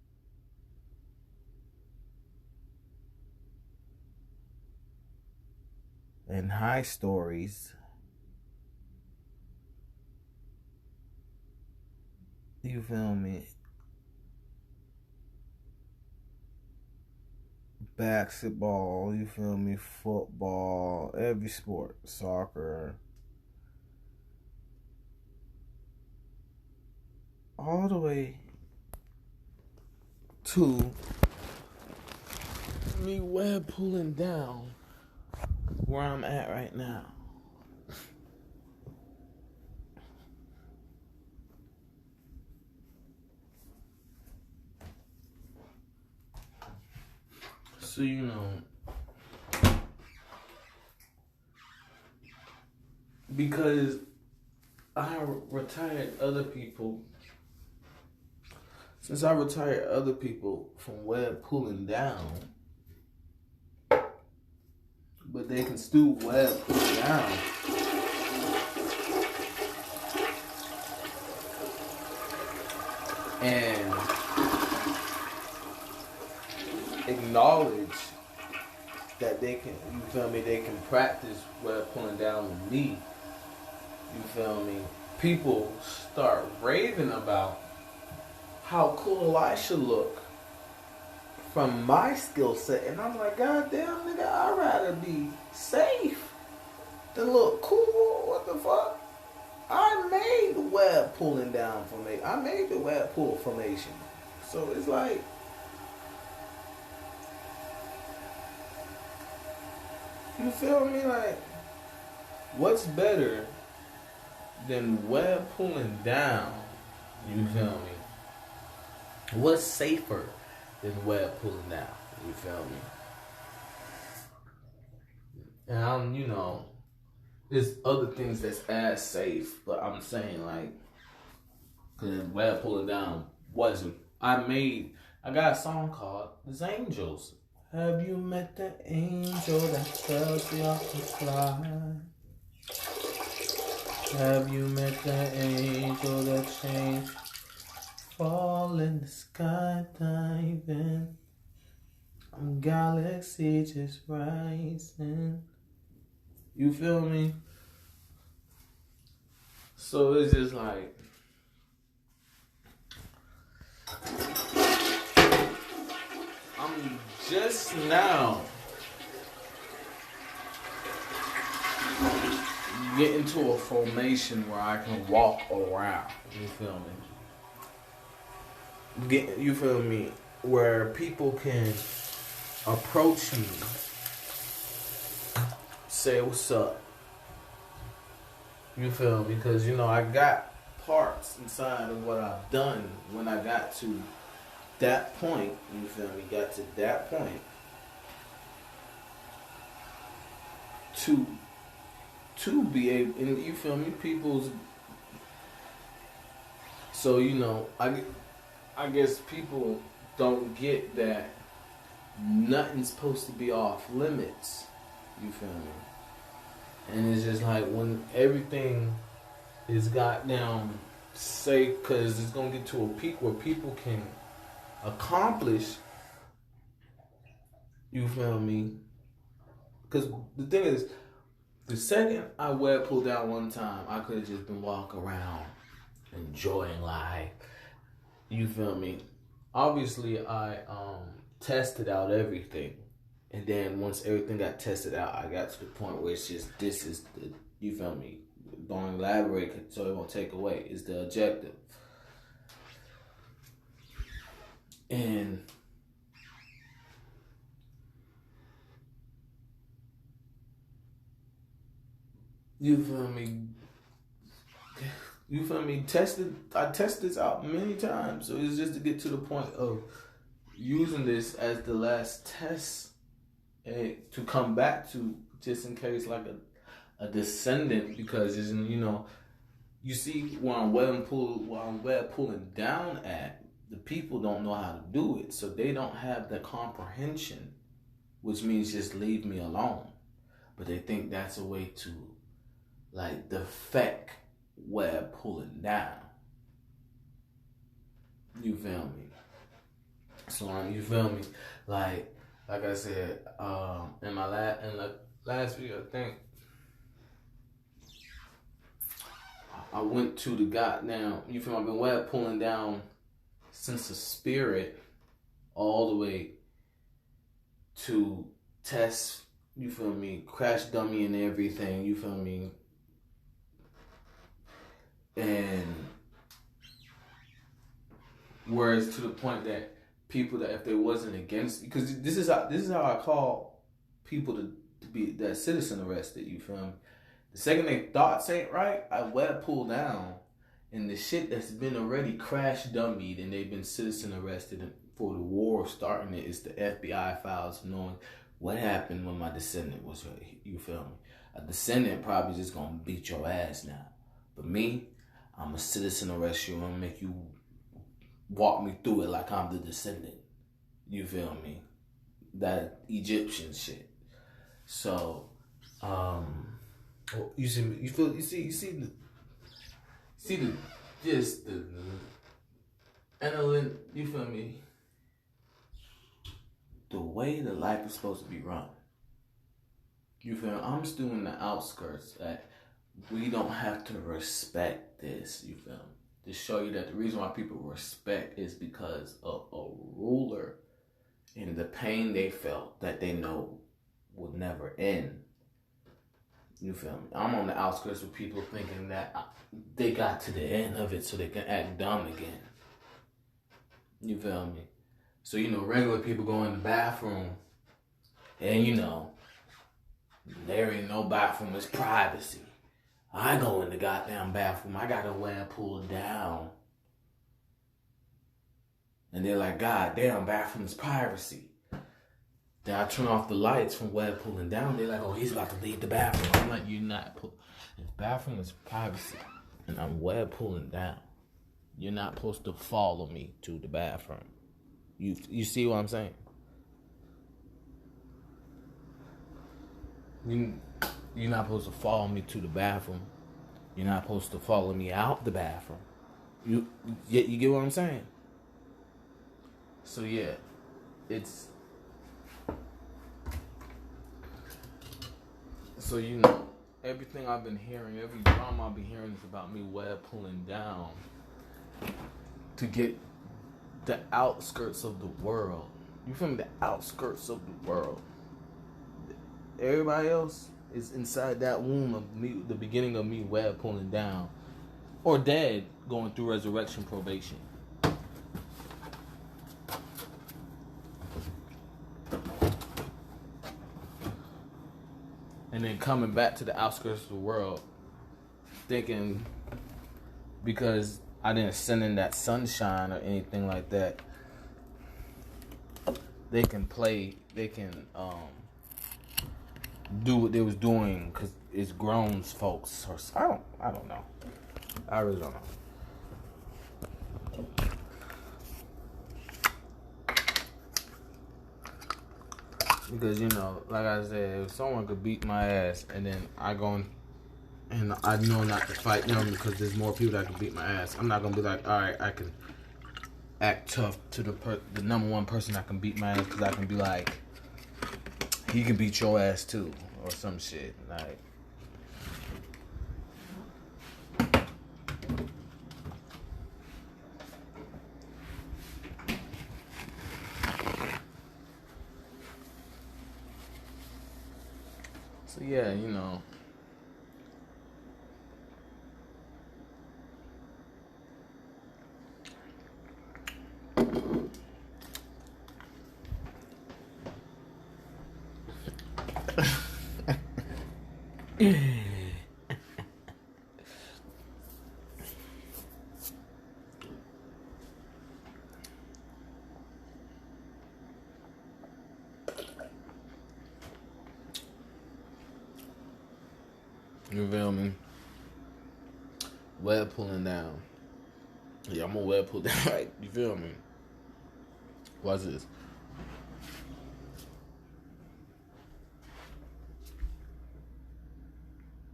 And high stories. You feel me? Basketball, you feel me? Football, every sport, soccer. All the way to me web pulling down where I'm at right now. So, you know, because I retired other people, since I retired other people from web pulling down, but they can still web pull down. And acknowledge that they can, you feel me, they can practice web pulling down with me. You feel me? People start raving about how cool I should look from my skill set, and I'm like, God damn, nigga, I'd rather be safe than look cool. What the fuck? I made the web pulling down formation. I made the web pull formation. So it's like, you feel me? Like, what's better than web pulling down? You feel me? What's safer than web pulling down? You feel me? And I'm, you know, there's other things that's as safe, but I'm saying, like, because web pulling down wasn't. I got a song called "The Angels." Have you met the angel that tells you I can fly? Have you met the angel that changed? Fall in the sky diving. Galaxy just rising. You feel me? So it's just like I'm just now getting to a formation where I can walk around. You feel me? You feel me? Where people can approach me, say what's up. You feel me? Because, you know, I got parts inside of what I've done when I got to that point. You feel me? Got to that point to be able, and you feel me? People's, so, you know, I guess people don't get that nothing's supposed to be off limits. You feel me? And it's just like when everything is goddamn say, because it's going to get to a peak where people can accomplish, you feel me? Because the thing is, the second I Webpoolz down one time, I could have just been walking around enjoying life. You feel me? Obviously, I tested out everything. And then once everything got tested out, I got to the point where it's just, this is the, you feel me? Don't elaborate so it won't take away. It's the objective. And you feel me? You feel me? I tested this out many times. So it's just to get to the point of using this as the last test to come back to, just in case, like a descendant, because it's, you know, you see where I'm Webpooling down at, the people don't know how to do it, so they don't have the comprehension, which means just leave me alone. But they think that's a way to, like, defect Webpooling down. You feel me? So you feel me? Like I said, in the last video, I think I went to the goddamn, you feel me? I've been Webpooling down since the spirit all the way to test, you feel me? Crash dummy and everything, you feel me? And whereas to the point that people, that if they wasn't against, because this is how I call people to be that citizen arrested, you feel me? The second they thoughts ain't right, I Webpool down, and the shit that's been already crash dummied and they've been citizen arrested for the war of starting it is the FBI files knowing what happened when my descendant was ready. You feel me? A descendant probably just gonna beat your ass now. But me, I'm a citizen arrest you. I'm gonna make you walk me through it like I'm the descendant. You feel me? That Egyptian shit. So, you see the analytic, you feel me? The way the life is supposed to be run. You feel me? I'm still in the outskirts that we don't have to respect this, you feel me? To show you that the reason why people respect is because of a ruler and the pain they felt that they know would never end. You feel me? I'm on the outskirts with people thinking that they got to the end of it so they can act dumb again. You feel me? So, you know, regular people go in the bathroom and, you know, there ain't no bathroom, it's privacy. I go in the goddamn bathroom, I gotta Webpool down. And they're like, God damn, bathroom is privacy. Then I turn off the lights from Webpooling down. They're like, oh, he's about to leave the bathroom. I'm like, you're not. If bathroom is privacy and I'm Webpooling down, you're not supposed to follow me to the bathroom. You see what I'm saying? You're not supposed to follow me to the bathroom. You're not supposed to follow me out the bathroom. You get what I'm saying? So yeah, it's so everything I've been hearing, every drama I've been hearing is about me web pulling down to get the outskirts of the world. You feel me? The outskirts of the world. Everybody else is inside that womb of me, the beginning of me web pulling down, or dead, going through resurrection probation. And then coming back to the outskirts of the world, thinking because I didn't send in that sunshine or anything like that, they can do what they was doing because it's grown folks. Or I don't know. I really don't know. Because, like I said, if someone could beat my ass and then I go and I know not to fight them because there's more people that can beat my ass, I'm not going to be like, all right, I can act tough to the number one person that can beat my ass, because I can be like, he can beat your ass too, or some shit. Like, so yeah, you feel me? Web pulling down. Yeah, I'm gonna web pull down. Right? You feel me? Watch this.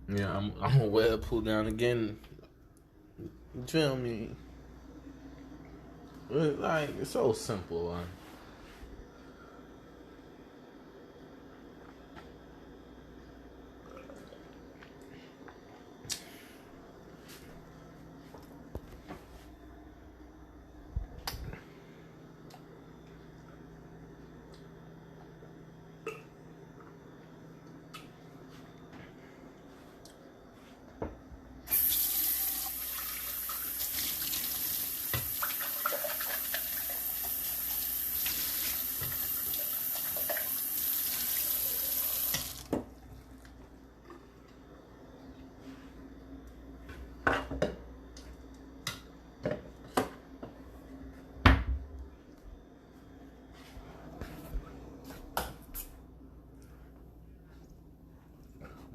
Yeah, I'm gonna web pull down again. You feel me? Like, it's so simple, man.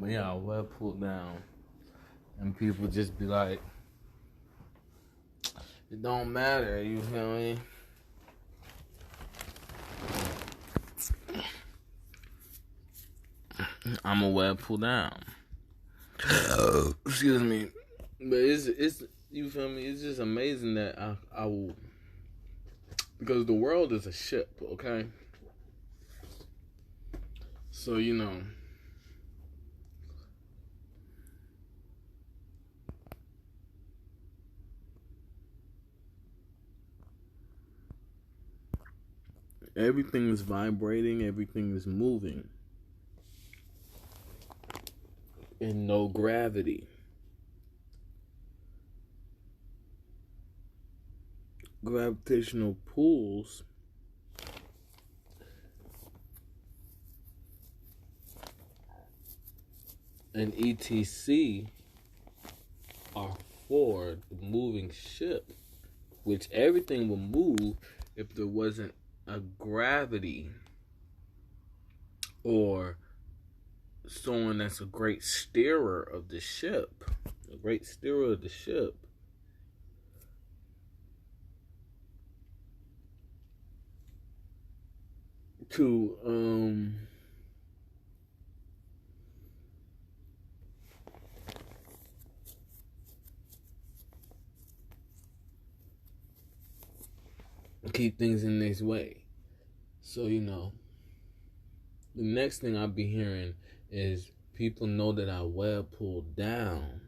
But yeah, I web pulled down, and people just be like, it don't matter, you feel me? I'm a web pull down. Excuse me. But it's you feel me? It's just amazing that I will, because the world is a ship, okay? So everything is vibrating, everything is moving. And no gravity. Gravitational pulls and ETC are for the moving ship, which everything will move if there wasn't a gravity or someone that's a great steerer of the ship. A great steerer of the ship. To keep things in this way. So, the next thing I'll be hearing is people know that I web pulled down.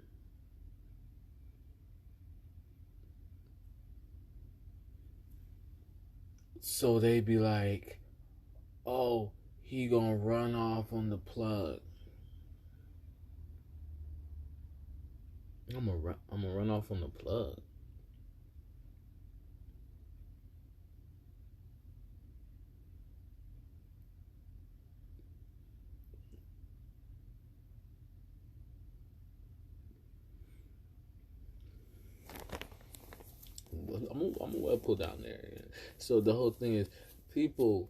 So they be like, oh, he gonna run off on the plug. I'm gonna run off on the plug. I'm gonna well pull down there. So the whole thing is, people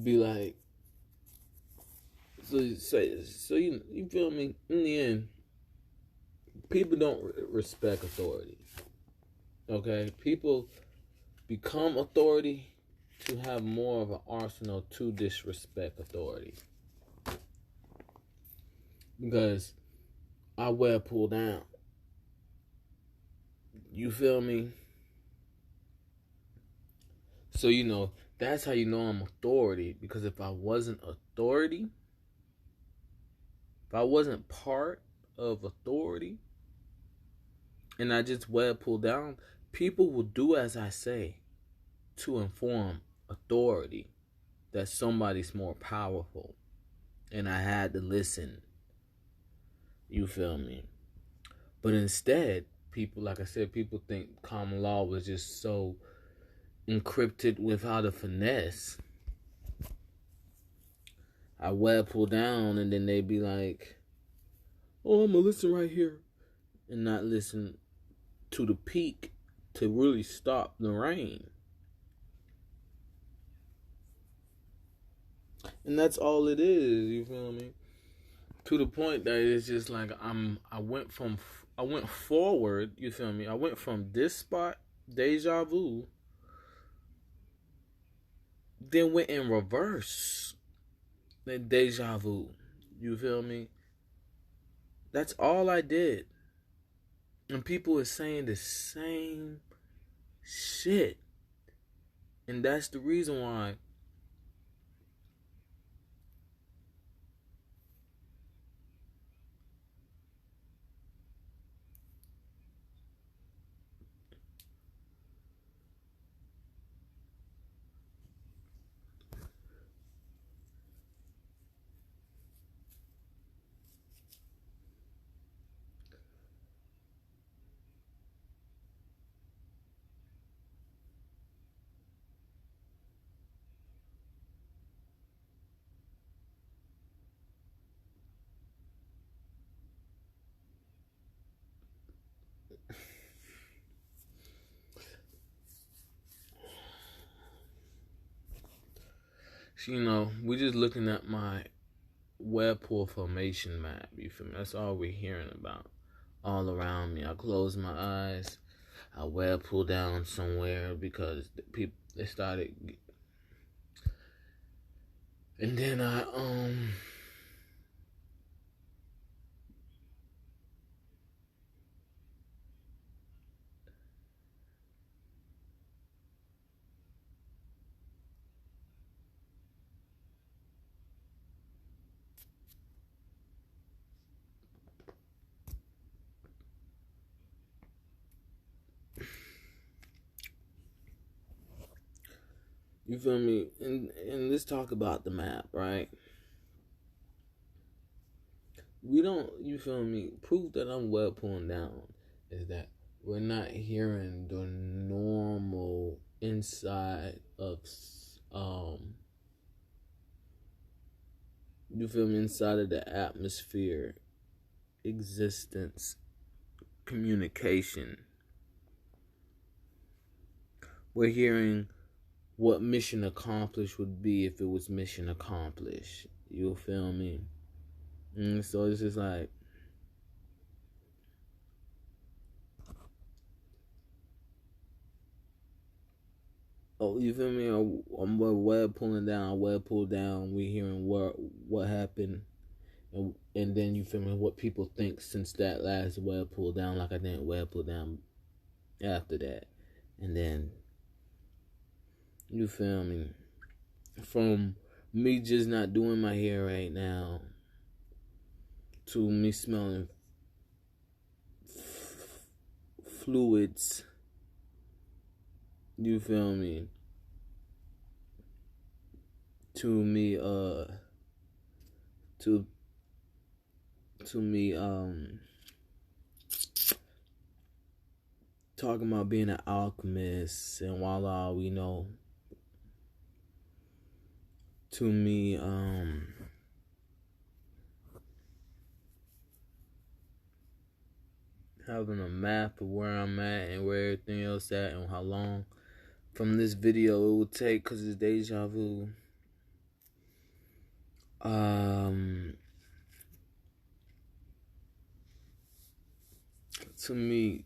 be like, so you feel me? In the end, people don't respect authority. Okay, people become authority to have more of an arsenal to disrespect authority. Because I well pull down. You feel me? So, that's how you know I'm authority. Because if I wasn't authority, if I wasn't part of authority, and I just well pull down, people will do as I say to inform authority that somebody's more powerful. And I had to listen. You feel me? But instead, people, like I said, people think common law was just so encrypted without a finesse. I web pull down and then they be like, oh, I'm gonna listen right here. And not listen to the peak to really stop the rain. And that's all it is, you feel me? To the point that it's just like I went forward, you feel me? I went from this spot, deja vu, then went in reverse, then deja vu. You feel me? That's all I did. And people are saying the same shit. And that's the reason why we're just looking at my web pool formation map. You feel me? That's all we're hearing about all around me. I close my eyes. I web pull down somewhere because the people they started, and then you feel me? And let's talk about the map, right? We don't, you feel me? Proof that I'm well pulling down is that we're not hearing the normal inside of you feel me, inside of the atmosphere, existence, communication. We're hearing what mission accomplished would be if it was mission accomplished. You feel me? And so it's just like, oh, you feel me? I'm web pulling down, web pull down. We hearing what happened, and then you feel me? What people think since that last web pull down, like I didn't web pull down after that, and then You feel me? From me just not doing my hair right now to me smelling fluids. You feel me? To me, to me, talking about being an alchemist and voila, we know. To me, having a map of where I'm at and where everything else at and how long from this video it will take, because it's deja vu. To me,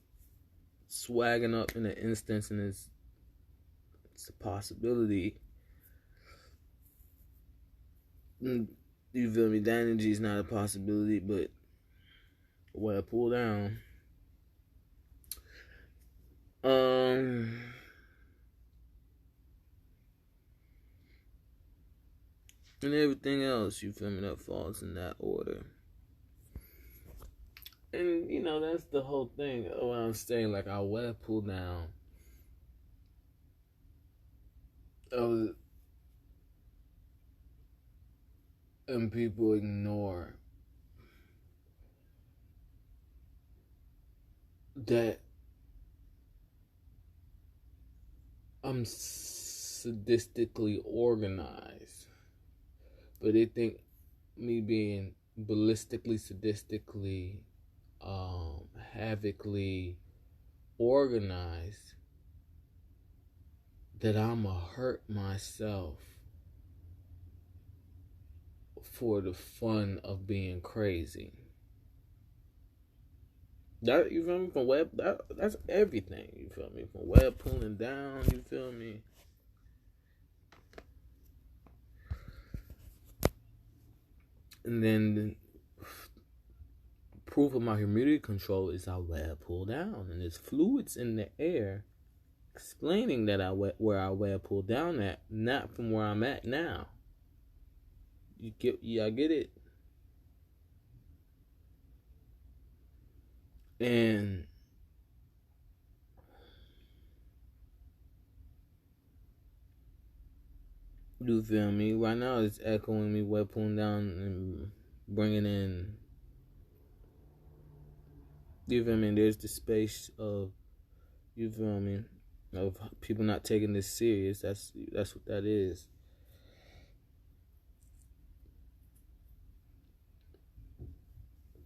swagging up in an instance, and it's a possibility. You feel me? That energy is not a possibility, but what I pull down. And everything else, you feel me, that falls in that order. And, you know, that's the whole thing of what I'm saying. Like, I web pull down. And people ignore that I'm sadistically organized. But they think me being ballistically, sadistically, havically organized, that I'ma hurt myself for the fun of being crazy. That, you feel me? From web, that's everything. You feel me? From web pulling down. You feel me? And then proof of my humidity control is I web pull down, and there's fluids in the air explaining that where I web pull down at, not from where I'm at now. I get it. And you feel me? Right now it's echoing me, web pulling down and bringing in. You feel me? There's the space of, you feel me, of people not taking this serious. That's what that is.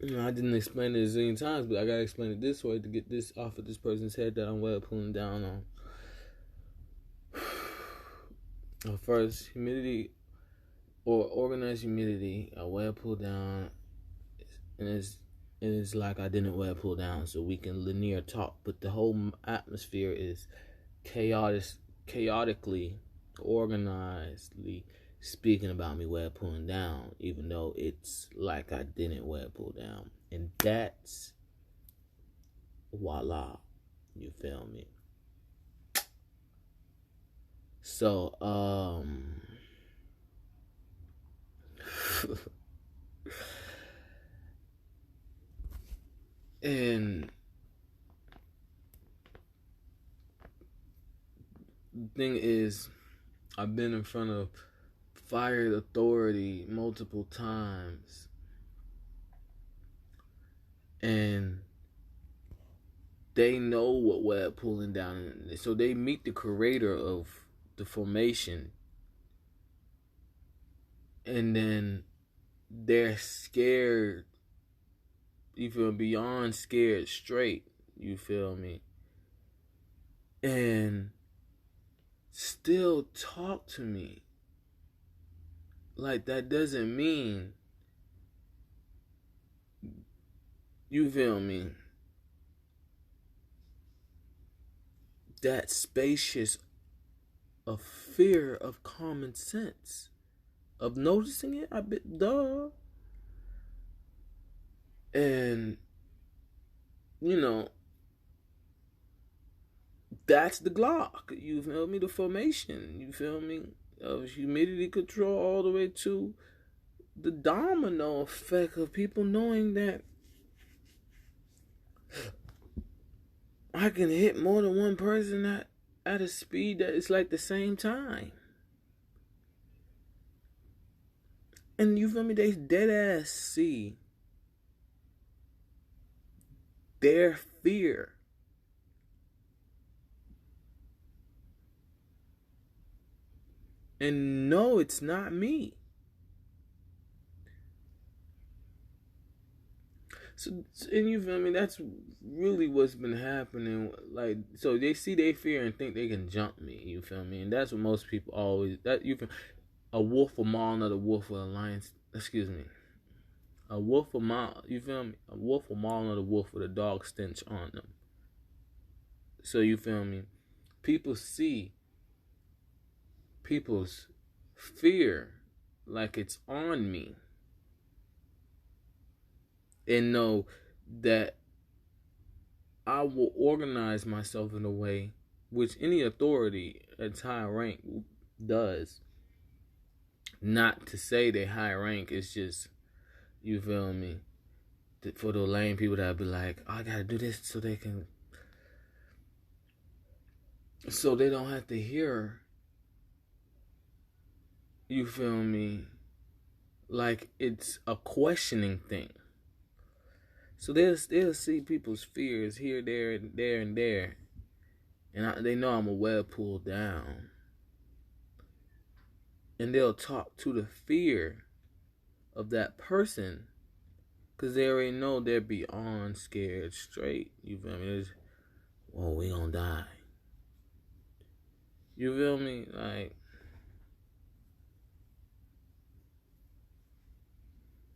You know, I didn't explain it a zillion times, but I gotta explain it this way to get this off of this person's head that I'm web pulling down on. First, humidity or organized humidity, I web pull down, and it's like I didn't web pull down, so we can linear talk. But the whole atmosphere is chaotically, organizedly speaking about me web pulling down, even though it's like I didn't web pull down. And that's voila. You feel me? So, and the thing is, I've been in front of fired authority multiple times, and they know what web pulling down is. So they meet the creator of the formation, and then they're scared. You feel me? Beyond scared straight. You feel me? And still talk to me. Like, that doesn't mean, you feel me, that spacious of fear of common sense, of noticing it, duh. And, you know, That's the Glock. You feel me? The formation. You feel me? Of humidity control all the way to the domino effect of people knowing that I can hit more than one person at a speed that is like the same time. And you feel me? They dead ass see their fear. And no, it's not me. So, and you feel me? That's really what's been happening. Like, so they see their fear and think they can jump me. You feel me? And that's what most people always. That you feel. A wolf will maul another wolf with a lion. Excuse me. A wolf will maul. You feel me? A wolf will maul another wolf with a dog stench on them. So you feel me? People see people's fear like it's on me, and know that I will organize myself in a way which any authority at high rank does. Not to say that high rank is just, you feel me, for the lame people that be like, oh, I gotta do this so they don't have to hear, you feel me, like it's a questioning thing. So they'll see people's fears here, there, and there, and they know I'm a Webpoolz down, and they'll talk to the fear of that person, because they already know they're beyond scared straight. You feel me? It's, well, we gonna die. You feel me? Like,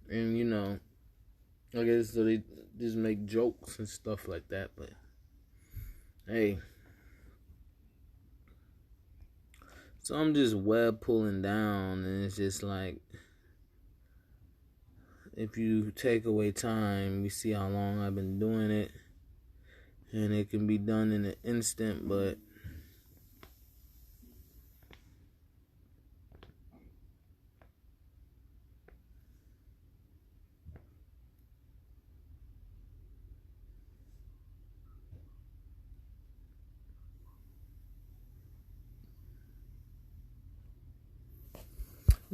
and you know, I guess so they just make jokes and stuff like that, but hey. So I'm just web pulling down, and it's just like, if you take away time, we see how long I've been doing it, and it can be done in an instant, but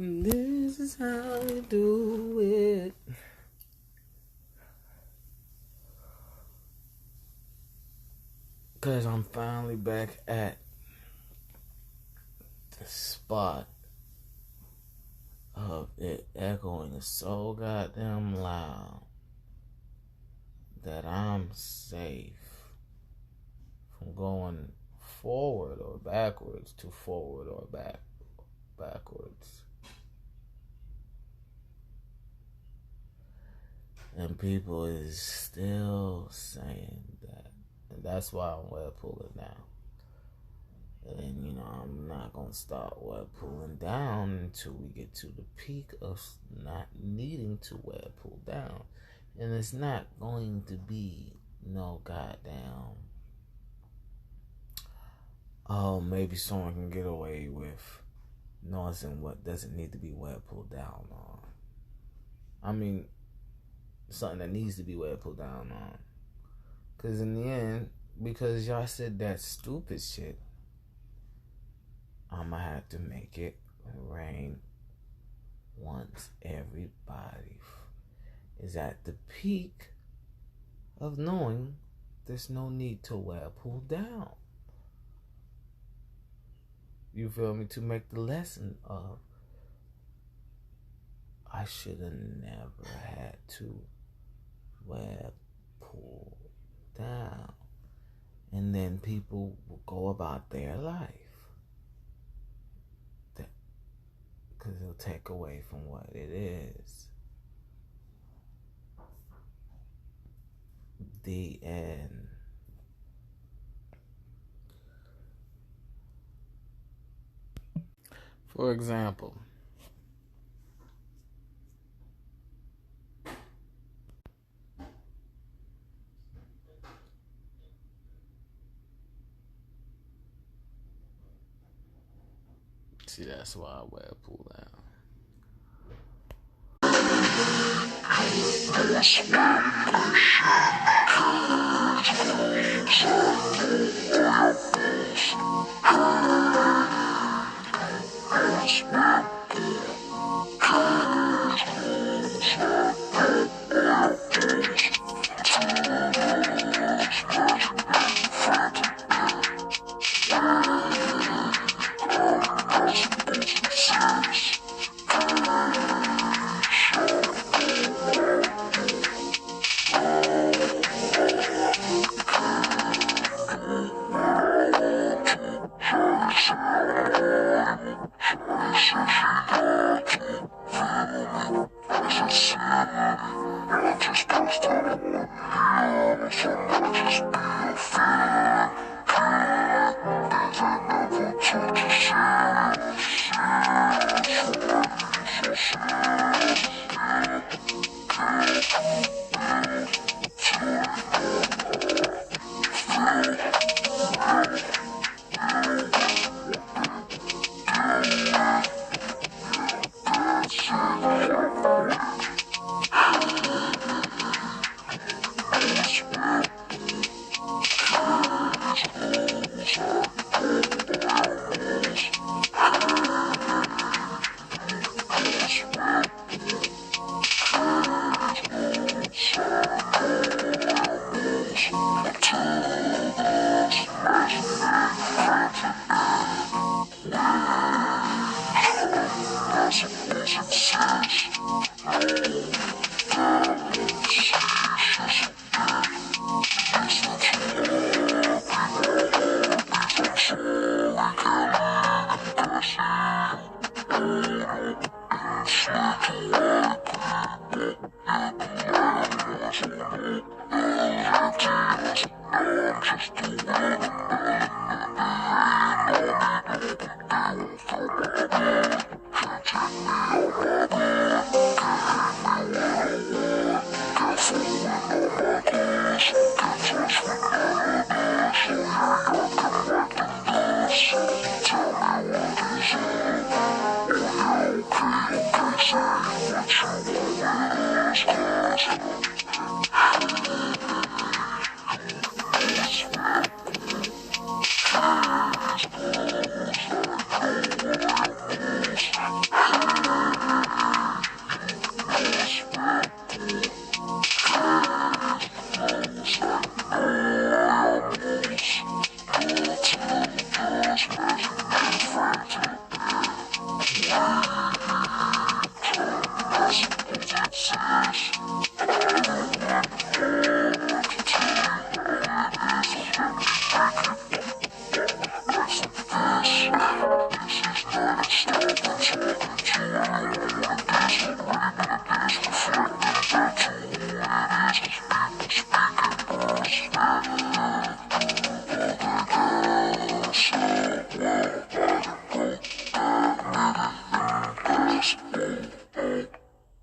this is how we do it. Cause I'm finally back at the spot of it echoing so goddamn loud that I'm safe from going forward or backwards to forward or backwards. And people is still saying that. And that's why I'm web pulling down. And, you know, I'm not going to start web pulling down until we get to the peak of not needing to web pull down. And it's not going to be no goddamn, oh, maybe someone can get away with noticing what doesn't need to be web pulled down on. I mean, something that needs to be web pulled down on. Because in the end, because y'all said that stupid shit, I'm going to have to make it rain once everybody is at the peak of knowing there's no need to web pull down. You feel me? To make the lesson of, I should have never had to web pull down. And then people will go about their life. Because it'll take away from what it is. The end. For example, See, that's why I Webpool out.